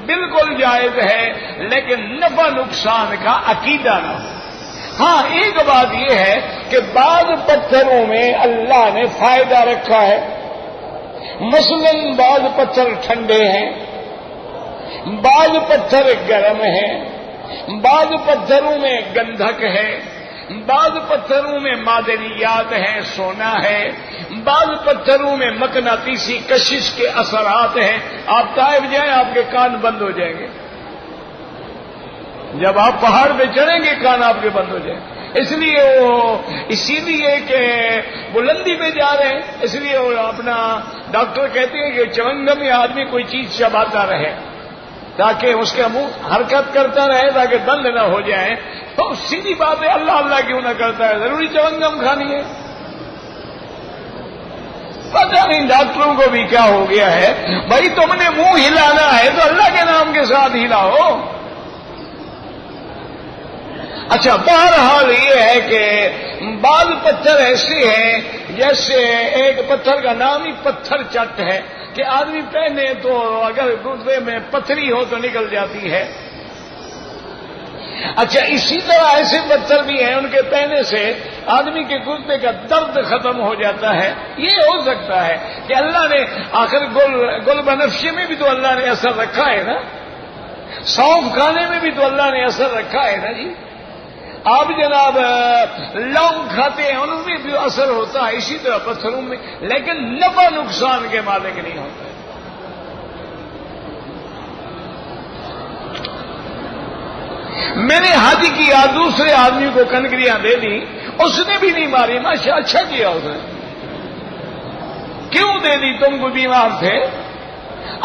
بالکل جائز ہے، لیکن نفع نقصان کا عقیدہ نہ ہو. ہاں ایک بات یہ ہے کہ بعض پتھروں میں اللہ نے فائدہ رکھا ہے. مثلا بعض پتھر ٹھنڈے ہیں، بعض پتھر گرم ہیں، بعض پتھروں میں گندھک ہے، بعض پتھروں میں معدنیات ہیں، سونا ہے، بعض پتھروں میں مقناطیسی کشش کے اثرات ہیں. آپ طائف جائیں آپ کے کان بند ہو جائیں گے. جب آپ پہاڑ پہ چڑھیں گے کان آپ کے بند ہو جائیں گے. اسی لیے کہ بلندی پہ جا رہے ہیں، اس لیے وہ اپنا ڈاکٹر کہتے ہیں کہ چونگم میں آدمی کوئی چیز چباتا رہے تاکہ اس کا منہ حرکت کرتا رہے تاکہ بند نہ ہو جائے. تو سیدھی بات ہے، اللہ اللہ کیوں نہ کرتا ہے؟ ضروری چونگم کھانی ہے؟ پتہ نہیں ڈاکٹروں کو بھی کیا ہو گیا ہے. بھائی تم نے منہ ہلانا ہے تو اللہ کے نام کے ساتھ ہلاؤ. اچھا بہرحال یہ ہے کہ بعض پتھر ایسے ہیں، جیسے ایک پتھر کا نام ہی پتھر چٹ ہے کہ آدمی پہنے تو اگر گردے میں پتھری ہو تو نکل جاتی ہے. اچھا اسی طرح ایسے پتھر بھی ہیں ان کے پہنے سے آدمی کے گردے کا درد ختم ہو جاتا ہے. یہ ہو سکتا ہے کہ اللہ نے آخر گل بنفشے میں بھی تو اللہ نے اثر رکھا ہے نا، سونف کھانے میں بھی تو اللہ نے اثر رکھا ہے نا جی. آپ جناب لونگ کھاتے ہیں ان میں بھی اثر ہوتا ہے، اسی طرح پتھروں میں، لیکن نفع نقصان کے مالک نہیں ہوتا. میں نے حج کیا، دوسرے آدمی کو کنکریاں دے دی، اس نے بھی نہیں ماری. ماشاء اچھا کیا اس نے. کیوں دے دی؟ تم کو بیمار تھے.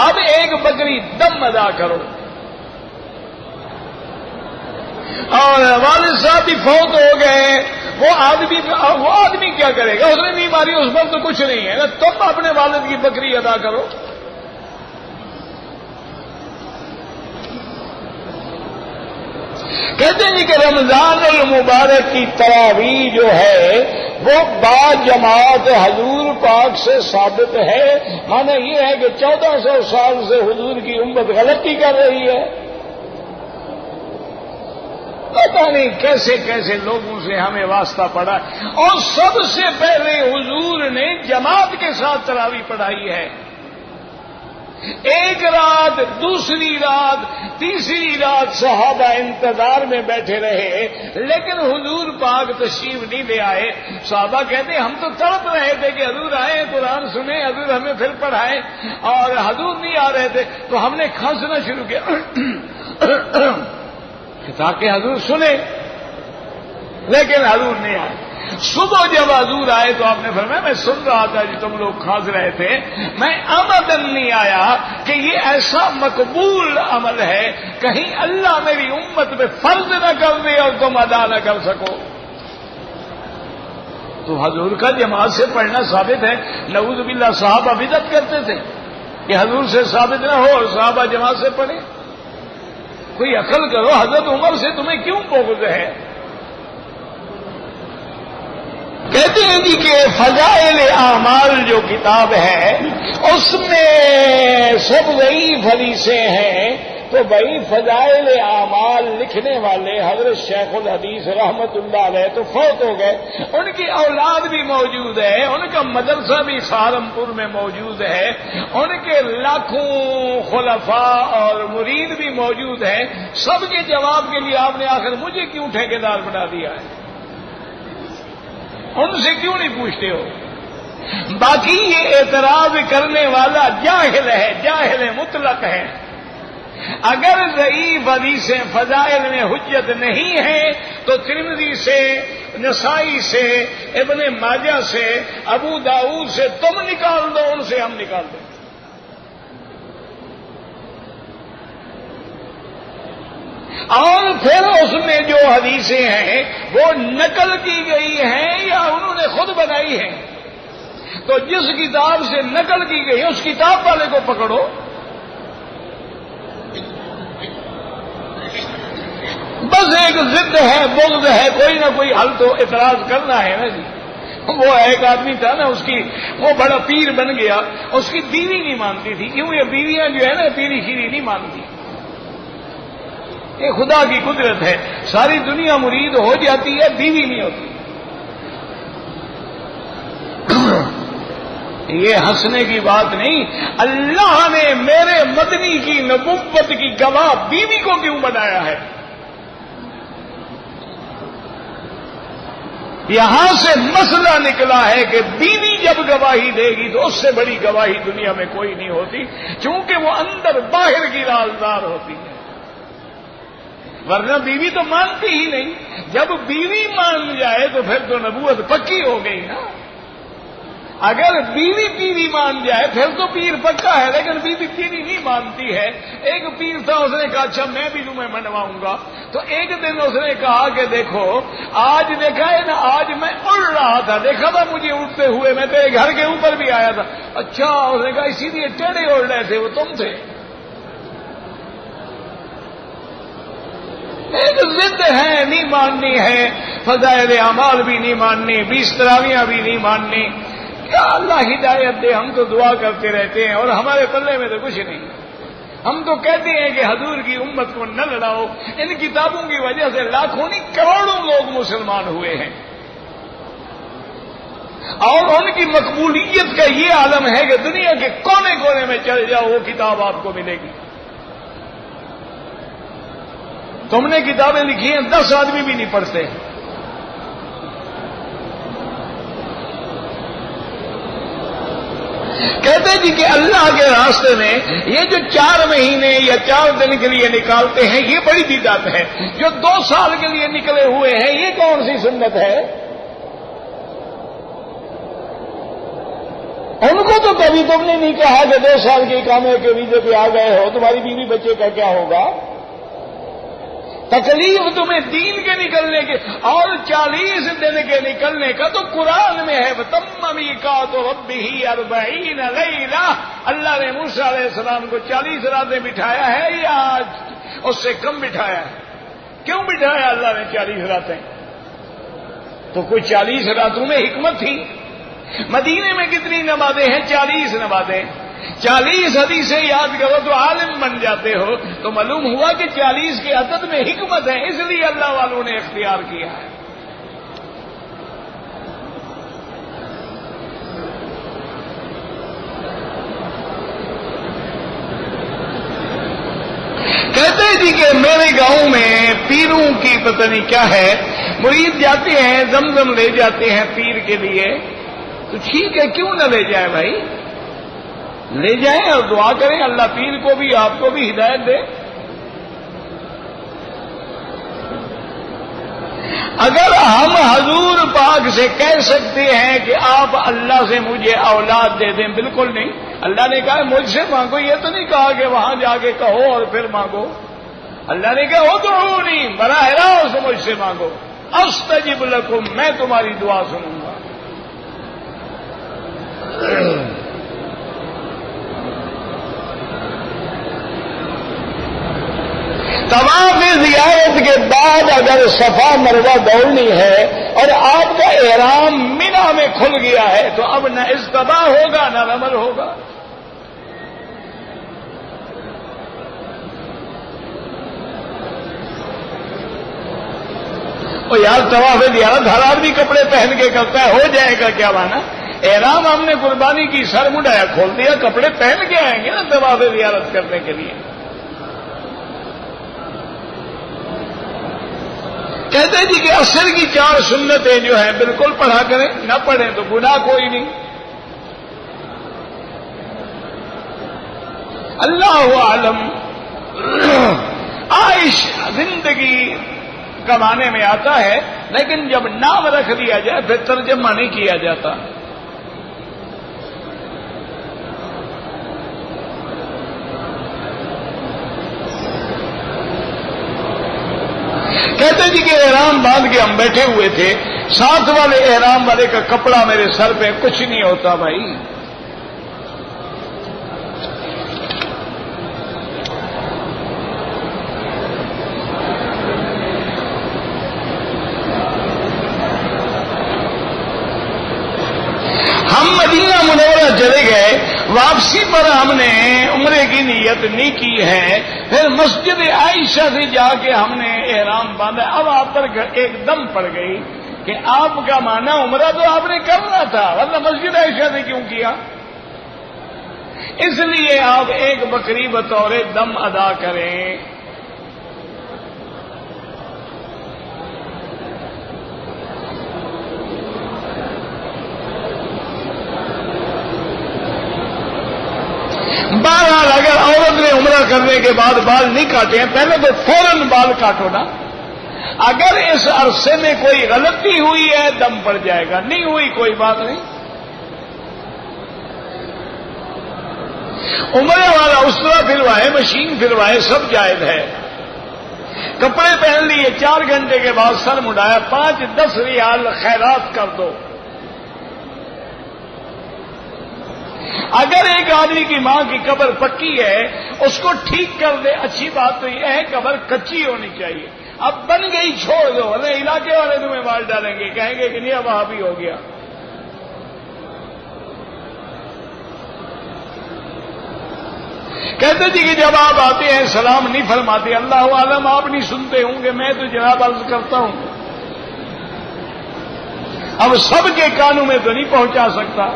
اب ایک بکری دم ادا کرو. اور والد صاحب بھی فوت ہو گئے، وہ آدمی کیا کرے گا؟ اس نے نہیں ماری، اس پر تو کچھ نہیں ہے نا. تم اپنے والد کی بکری ادا کرو. کہتے ہیں کہ رمضان المبارک کی تراویح جو ہے وہ با جماعت حضور پاک سے ثابت ہے. مانا یہ ہے کہ 1400 سال سے حضور کی امت غلطی کر رہی ہے. پتہ نہیں کیسے کیسے لوگوں سے ہمیں واسطہ پڑا، اور سب سے پہلے حضور نے جماعت کے ساتھ تراویح پڑھائی ہے. ایک رات، دوسری رات، تیسری رات صحابہ انتظار میں بیٹھے رہے، لیکن حضور پاک تشریف نہیں لے آئے. صحابہ کہتے ہیں ہم تو تڑپ رہے تھے کہ حضور آئے، قرآن سنیں، حضور ہمیں پھر پڑھائیں، اور حضور نہیں آ رہے تھے تو ہم نے کھانسنا شروع کیا تاکہ حضور سنے، لیکن حضور نہیں آئے. صبح جب حضور آئے تو آپ نے فرمایا میں سن رہا تھا جی تم لوگ کھانس رہے تھے، میں عمدن نہیں آیا کہ یہ ایسا مقبول عمل ہے کہیں اللہ میری امت میں فرض نہ کر دے اور تم ادا نہ کر سکو. تو حضور کا جماعت سے پڑھنا ثابت ہے. نعوذ باللہ صحابہ بدعت کرتے تھے کہ حضور سے ثابت نہ ہو اور صحابہ جماعت سے پڑھے. کوئی عقل کرو، حضرت عمر سے تمہیں کیوں بغض ہے؟ کہتے ہیں جی کہ فضائل اعمال جو کتاب ہے اس میں سب ضعیف حدیثیں ہیں. تو بھائی فضائل اعمال لکھنے والے حضرت شیخ الحدیث رحمت اللہ علیہ تو فوت ہو گئے، ان کی اولاد بھی موجود ہے، ان کا مدرسہ بھی سہارنپور میں موجود ہے، ان کے لاکھوں خلفاء اور مرید بھی موجود ہیں. سب کے جواب کے لیے آپ نے آخر مجھے کیوں ٹھیکیدار بنا دیا ہے؟ ان سے کیوں نہیں پوچھتے ہو؟ باقی یہ اعتراض کرنے والا جاہل ہے، جاہل مطلق ہے۔ اگر ضعیف حدیثیں فضائل میں حجت نہیں ہیں تو ترمذی سے، نسائی سے، ابن ماجہ سے، ابو داؤد سے تم نکال دو، ان سے ہم نکال دیں۔ اور پھر اس میں جو حدیثیں ہیں وہ نقل کی گئی ہیں یا انہوں نے خود بنائی ہیں، تو جس کتاب سے نقل کی گئی ہے اس کتاب والے کو پکڑو۔ بس ایک ضد ہے، بغض ہے، کوئی نہ کوئی حل تو اعتراض کرنا ہے نا جی۔ وہ ایک آدمی تھا نا، اس کی وہ بڑا پیر بن گیا، اس کی بیوی نہیں مانتی تھی، کیوں؟ یہ بیویاں جو ہے نا پیری کھیری نہیں مانتی، یہ خدا کی قدرت ہے، ساری دنیا مرید ہو جاتی ہے، بیوی نہیں ہوتی۔ یہ ہنسنے کی بات نہیں، اللہ نے میرے مدنی کی نبوت کی گواہ بیوی کو کیوں بنایا ہے؟ یہاں سے مسئلہ نکلا ہے کہ بیوی جب گواہی دے گی تو اس سے بڑی گواہی دنیا میں کوئی نہیں ہوتی، چونکہ وہ اندر باہر کی رازدار ہوتی ہے، ورنہ بیوی تو مانتی ہی نہیں۔ جب بیوی مان جائے تو پھر تو نبوت پکی ہو گئی نا۔ اگر بیوی پیری مان جائے پھر تو پیر پکا ہے، لیکن بیوی پیری نہیں مانتی ہے۔ ایک پیر تھا، اس نے کہا اچھا میں بھی تمہیں منواؤں گا، تو ایک دن اس نے کہا کہ دیکھو آج دیکھا ہے نا، آج میں اڑ رہا تھا، دیکھا تھا مجھے اڑتے ہوئے، میں تیرے گھر کے اوپر بھی آیا تھا۔ اچھا، اس نے کہا اسی لیے ٹیڑھے اڑ رہے تھے، وہ تم تھے۔ ایک ضد ہے، نہیں ماننی ہے، فضائل اعمال بھی نہیں ماننی، 20 تراویحاں بھی نہیں ماننی۔ کیا اللہ ہدایت دے، ہم تو دعا کرتے رہتے ہیں اور ہمارے پلے میں تو کچھ نہیں۔ ہم تو کہتے ہیں کہ حضور کی امت کو نہ لڑاؤ، ان کتابوں کی وجہ سے لاکھوں نہیں کروڑوں لوگ مسلمان ہوئے ہیں، اور ان کی مقبولیت کا یہ عالم ہے کہ دنیا کے کونے کونے میں چل جاؤ وہ کتاب آپ کو ملے گی۔ تم نے کتابیں لکھی ہیں، 10 آدمی بھی نہیں پڑھتے۔ کہتے جی کہ اللہ کے راستے میں یہ جو 4 مہینے یا 4 دن کے لیے نکالتے ہیں یہ بڑی بدعت ہے، جو 2 سال کے لیے نکلے ہوئے ہیں یہ کون سی سنت ہے؟ ان کو تو کبھی تم نے نہیں کہا کہ 2 سال کے اقامے کے ویزے پہ آ گئے ہو، تمہاری بیوی بچے کا کیا ہوگا؟ تکلیف تمہیں دین کے نکلنے کے اور 40 دن کے نکلنے کا تو قرآن میں ہے، وَتَمَّ مِيقَاتُ رَبِّهِ 40 لَيْلَةً۔ اللہ نے موسیٰ علیہ السلام کو 40 راتیں بٹھایا ہے یا اس سے کم بٹھایا ہے؟ کیوں بٹھایا اللہ نے 40 راتیں؟ تو کوئی 40 راتوں میں حکمت تھی۔ مدینے میں کتنی نمازیں ہیں؟ 40 نمازیں، 40 حدیثیں یاد کرو تو عالم بن جاتے ہو، تو معلوم ہوا کہ 40 کے عدد میں حکمت ہے، اس لیے اللہ والوں نے اختیار کیا ہے۔ کہتے جی کہ میرے گاؤں میں پیروں کی پتہ نہیں کیا ہے، مرید جاتے ہیں زمزم لے جاتے ہیں پیر کے لیے، تو ٹھیک ہے کیوں نہ لے جائے بھائی، لے جائیں اور دعا کریں، اللہ پیر کو بھی آپ کو بھی ہدایت دے۔ اگر ہم حضور پاک سے کہہ سکتے ہیں کہ آپ اللہ سے مجھے اولاد دے دیں، بالکل نہیں۔ اللہ نے کہا مجھ سے مانگو، یہ تو نہیں کہا کہ وہاں جا کے کہو اور پھر مانگو۔ اللہ نے کہا ادعونی، براہ راست مجھ سے مانگو، استجب لکم، میں تمہاری دعا سنوں گا۔ طواف زیارت کے بعد اگر صفا مروہ دوڑنی ہے اور آپ کا احرام منا میں کھل گیا ہے تو اب نہ اجتباء ہوگا نہ رمل ہوگا۔ اور یار طواف زیارت ہر آدمی کپڑے پہن کے کرتا ہے، ہو جائے گا کیا مانا؟ احرام ہم نے قربانی کی، سر مڈایا کھول دیا، کپڑے پہن کے آئیں گے نا طواف زیارت کرنے کے لیے۔ کہتے جی کہ عصر کی 4 سنتیں جو ہیں بالکل پڑھا کریں، نہ پڑھیں تو گناہ کوئی نہیں۔ اللہ عالم عائش زندگی کا معنی میں آتا ہے، لیکن جب نام رکھ دیا جائے پھر ترجمہ نہیں کیا جاتا۔ کہتے جی کہ احرام باندھ کے ہم بیٹھے ہوئے تھے، ساتھ والے احرام والے کا کپڑا میرے سر پہ، کچھ نہیں ہوتا بھائی۔ ہم مدینہ منورہ چلے گئے، واپسی پر ہم نے عمرے کی نیت نہیں کی ہے، پھر مسجد عائشہ سے جا کے ہم نے احرام باندھا۔ اب آپ پر ایک دم پڑ گئی کہ آپ کا مانا عمرہ تو آپ نے کرنا تھا، ورنہ مسجد عائشہ سے کیوں کیا؟ اس لیے آپ ایک بکری بطور دم ادا کریں۔ بہرحال اگر عورت نے عمرہ کرنے کے بعد بال نہیں کاٹے ہیں، پہلے تو فوراً بال کاٹو نا۔ اگر اس عرصے میں کوئی غلطی ہوئی ہے دم پڑ جائے گا، نہیں ہوئی کوئی بات نہیں۔ عمرے والا اسرا پھروائے، مشین پھروائے، سب جائز ہے۔ کپڑے پہن لیے، 4 گھنٹے کے بعد سر مڈایا، 5-10 ریال خیرات کر دو۔ اگر ایک آدمی کی ماں کی قبر پکی ہے، اس کو ٹھیک کر دے، اچھی بات تو یہ ہے قبر کچی ہونی چاہیے۔ اب بن گئی چھوڑ دو، ورنہ علاقے والے تمہیں مار ڈالیں گے، کہیں گے کہ نہیں اب وہاں بھی ہو گیا۔ کہتے جی کہ جب آپ آتے ہیں سلام نہیں فرماتے، اللہ عالم آپ نہیں سنتے ہوں گے، میں تو جناب عرض کرتا ہوں، اب سب کے کانوں میں تو نہیں پہنچا سکتا۔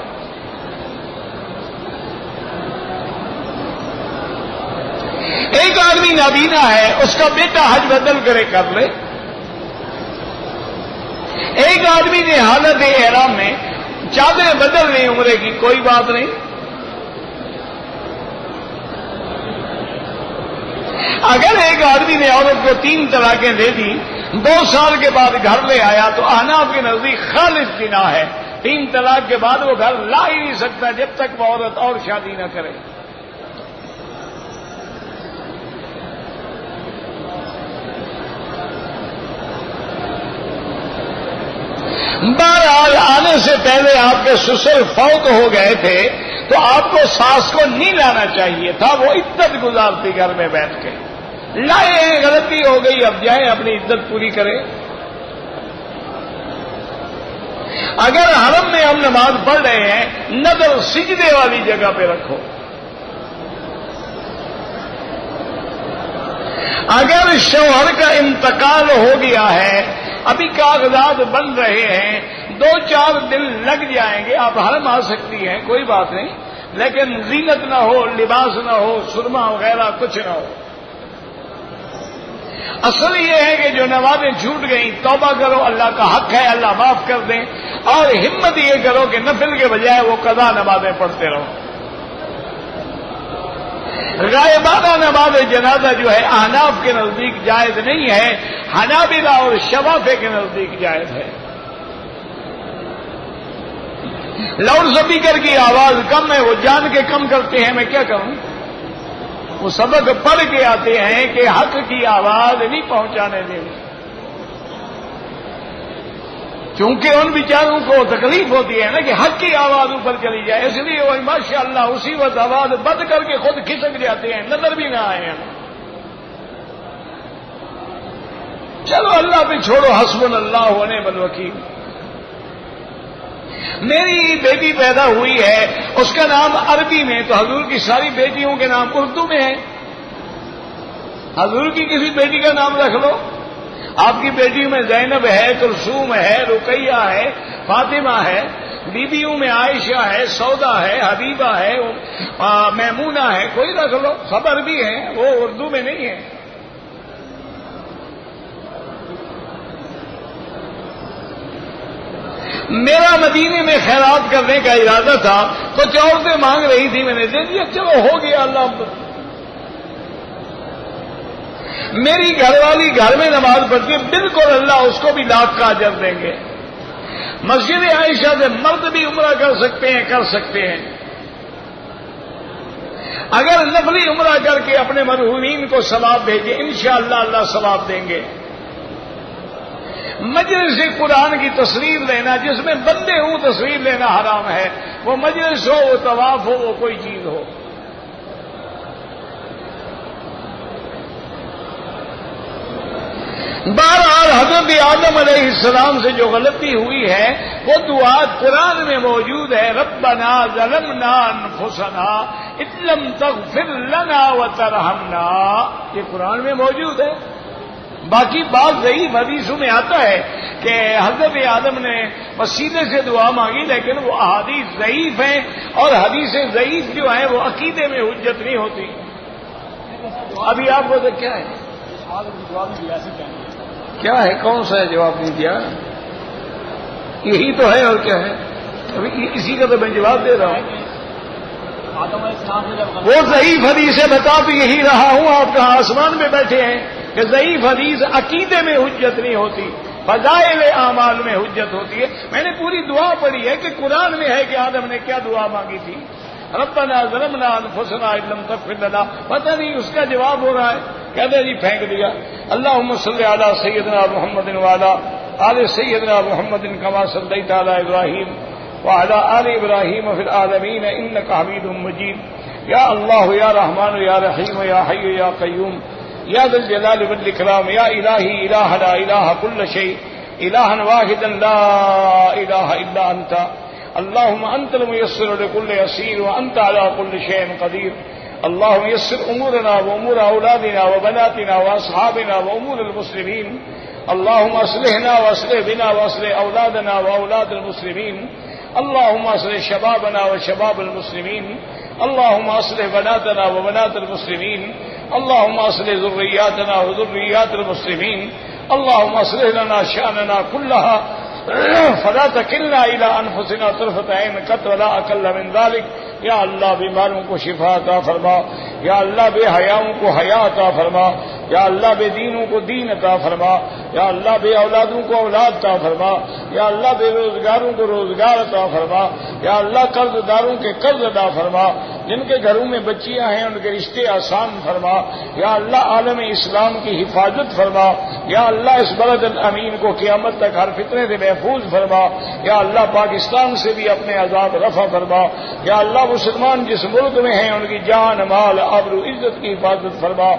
ایک آدمی نابینا ہے، اس کا بیٹا حج بدل کرے کر لے۔ ایک آدمی نے حالت احرام میں چادریں بدل لی عمرے کی، کوئی بات نہیں۔ اگر ایک آدمی نے عورت کو 3 طلاقیں دے دی، 2 سال کے بعد گھر لے آیا تو احناف کے نزدیک خالص زنا ہے۔ 3 طلاق کے بعد وہ گھر لا ہی نہیں سکتا جب تک وہ عورت اور شادی نہ کرے۔ بہرحال آنے سے پہلے آپ کے سسر فوت ہو گئے تھے تو آپ کو ساس کو نہیں لانا چاہیے تھا، وہ عدت گزارتی گھر میں بیٹھ کے۔ لائے ہیں، غلطی ہو گئی، اب جائیں اپنی عدت پوری کریں۔ اگر حرم میں ہم نماز پڑھ رہے ہیں، نظر سجدے والی جگہ پہ رکھو۔ اگر شوہر کا انتقال ہو گیا ہے، ابھی کاغذات بن رہے ہیں، 2-4 دن لگ جائیں گے، آپ حرم آ سکتی ہیں، کوئی بات نہیں، لیکن زینت نہ ہو، لباس نہ ہو، سرما وغیرہ کچھ نہ ہو۔ اصل یہ ہے کہ جو نمازیں چھوٹ گئیں توبہ کرو، اللہ کا حق ہے، اللہ معاف کر دیں، اور ہمت یہ کرو کہ نفل کے بجائے وہ قضا نمازیں پڑھتے رہو۔ غائبانہ نماز جنازہ جو ہے احناف کے نزدیک جائز نہیں ہے، حنابلہ اور شوافے کے نزدیک جائز ہے۔ لاؤڈ اسپیکر کی آواز کم ہے، وہ جان کے کم کرتے ہیں، میں کیا کروں؟ وہ سبق پڑھ کے آتے ہیں کہ حق کی آواز نہیں پہنچانے دینی، کیونکہ ان بیچاروں کو تکلیف ہوتی ہے نا کہ حق کی آواز اوپر چلی جائے، اس لیے وہ ماشاءاللہ اسی وقت آواز بند کر کے خود کھسک جاتے ہیں، نظر بھی نہ آئے ہیں۔ چلو اللہ پہ چھوڑو، حسبنا اللہ و نعم الوکیل۔ میری بیٹی پیدا ہوئی ہے، اس کا نام عربی میں، تو حضور کی ساری بیٹیوں کے نام اردو میں ہے، حضور کی کسی بیٹی کا نام رکھ لو۔ آپ کی بیٹیوں میں زینب ہے، کلثوم ہے، رقیہ ہے، فاطمہ ہے، بیویوں میں عائشہ ہے، سودا ہے، حبیبہ ہے، میمونہ ہے، کوئی رکھ لو، سب عربی ہیں، وہ اردو میں نہیں ہے۔ میرا مدینے میں خیرات کرنے کا ارادہ تھا، کچھ عورتیں مانگ رہی تھی، میں نے دے دیا، چلو ہو گیا اللہ۔ میری گھر والی گھر میں نماز پڑھتی ہے، بالکل اللہ اس کو بھی لاکھ کا اجر دیں گے۔ مسجد عائشہ سے مرد بھی عمرہ کر سکتے ہیں۔ اگر نفلی عمرہ کر کے اپنے مرحومین کو ثواب بھیجے، انشاءاللہ اللہ ثواب دیں گے۔ مجلس قرآن کی تصویر لینا، جس میں بندے ہوں تصویر لینا حرام ہے، وہ مجلس ہو، وہ طواف ہو، وہ کوئی چیز ہو۔ بہرحال حضرت آدم علیہ السلام سے جو غلطی ہوئی ہے وہ دعا قرآن میں موجود ہے، ربنا ظلمنا انفسنا ان لم تغفر لنا وترحمنا، یہ قرآن میں موجود ہے۔ باقی بات ضعیف حدیثوں میں آتا ہے کہ حضرت آدم نے وسیلے سے دعا مانگی، لیکن وہ احادیث ضعیف ہیں، اور حدیثیں ضعیف جو ہیں وہ عقیدے میں حجت نہیں ہوتی۔ ابھی آپ کو تو کیا ہے، کیا ہے، کون سا ہے جواب نہیں دیا؟ یہی تو ہے، اور کیا ہے؟ ابھی اسی کا تو میں جواب دے رہا ہوں۔ وہ ضعیف حدیث ہے، بتا تو یہی رہا ہوں، آپ کہاں آسمان میں بیٹھے ہیں کہ ضعیف حدیث عقیدے میں حجت نہیں ہوتی، فضائل اعمال میں حجت ہوتی ہے۔ میں نے پوری دعا پڑھی ہے کہ قرآن میں ہے کہ آدم نے کیا دعا مانگی تھی، ربنا ظلمنا انفسنا ان لم تغفر لنا، پتہ نہیں اس کا جواب ہو رہا ہے، کہتے جی پھینک دیا۔ اللہم صلی علی سیدنا محمد وعلی آل سیدنا محمد کما صلیت علی ابراہیم وعلی آل ابراہیم فی العالمین انک حمید مجید۔ یا اللہ یا رحمان یا رحیم یا حی یا قیوم یا ذا الجلال والاکرام، یا الہی الہ لا الہ کل شیء الہا واحدا لا الہ الا انت، اللهم انت الميسر لكل يسير وانت على كل شيء قدير، اللهم يسر امورنا وامور اولادنا وبناتنا واصحابنا وامور المسلمين، اللهم اصلحنا واصلح بنا واصلح اولادنا واولاد المسلمين، اللهم اصلح شبابنا وشباب المسلمين، اللهم اصلح بناتنا وبنات المسلمين، اللهم اصلح ذرياتنا وذريات المسلمين، اللهم اصلح لنا شأننا كلها فلا تکلنا الی انفسنا طرفۃ عین قط ولا اقل من ذلک۔ یا اللہ بیماروں کو شفا عطا فرما، یا اللہ بے حیاؤں کو حیا عطا فرما، یا اللہ بے دینوں کو دین عطا فرما، یا اللہ بے اولادوں کو اولاد عطا فرما، یا اللہ بے روزگاروں کو روزگار عطا فرما، یا اللہ قرض داروں کے قرض ادا فرما، جن کے گھروں میں بچیاں ہیں ان کے رشتے آسان فرما، یا اللہ عالم اسلام کی حفاظت فرما، یا اللہ اس بلد الامین کو قیامت تک ہر فتنے سے محفوظ فرما، یا اللہ پاکستان سے بھی اپنے عذاب رفع فرما، یا اللہ مسلمان جس ملک میں ہیں ان کی جان مال آبرو عزت کی حفاظت فرما۔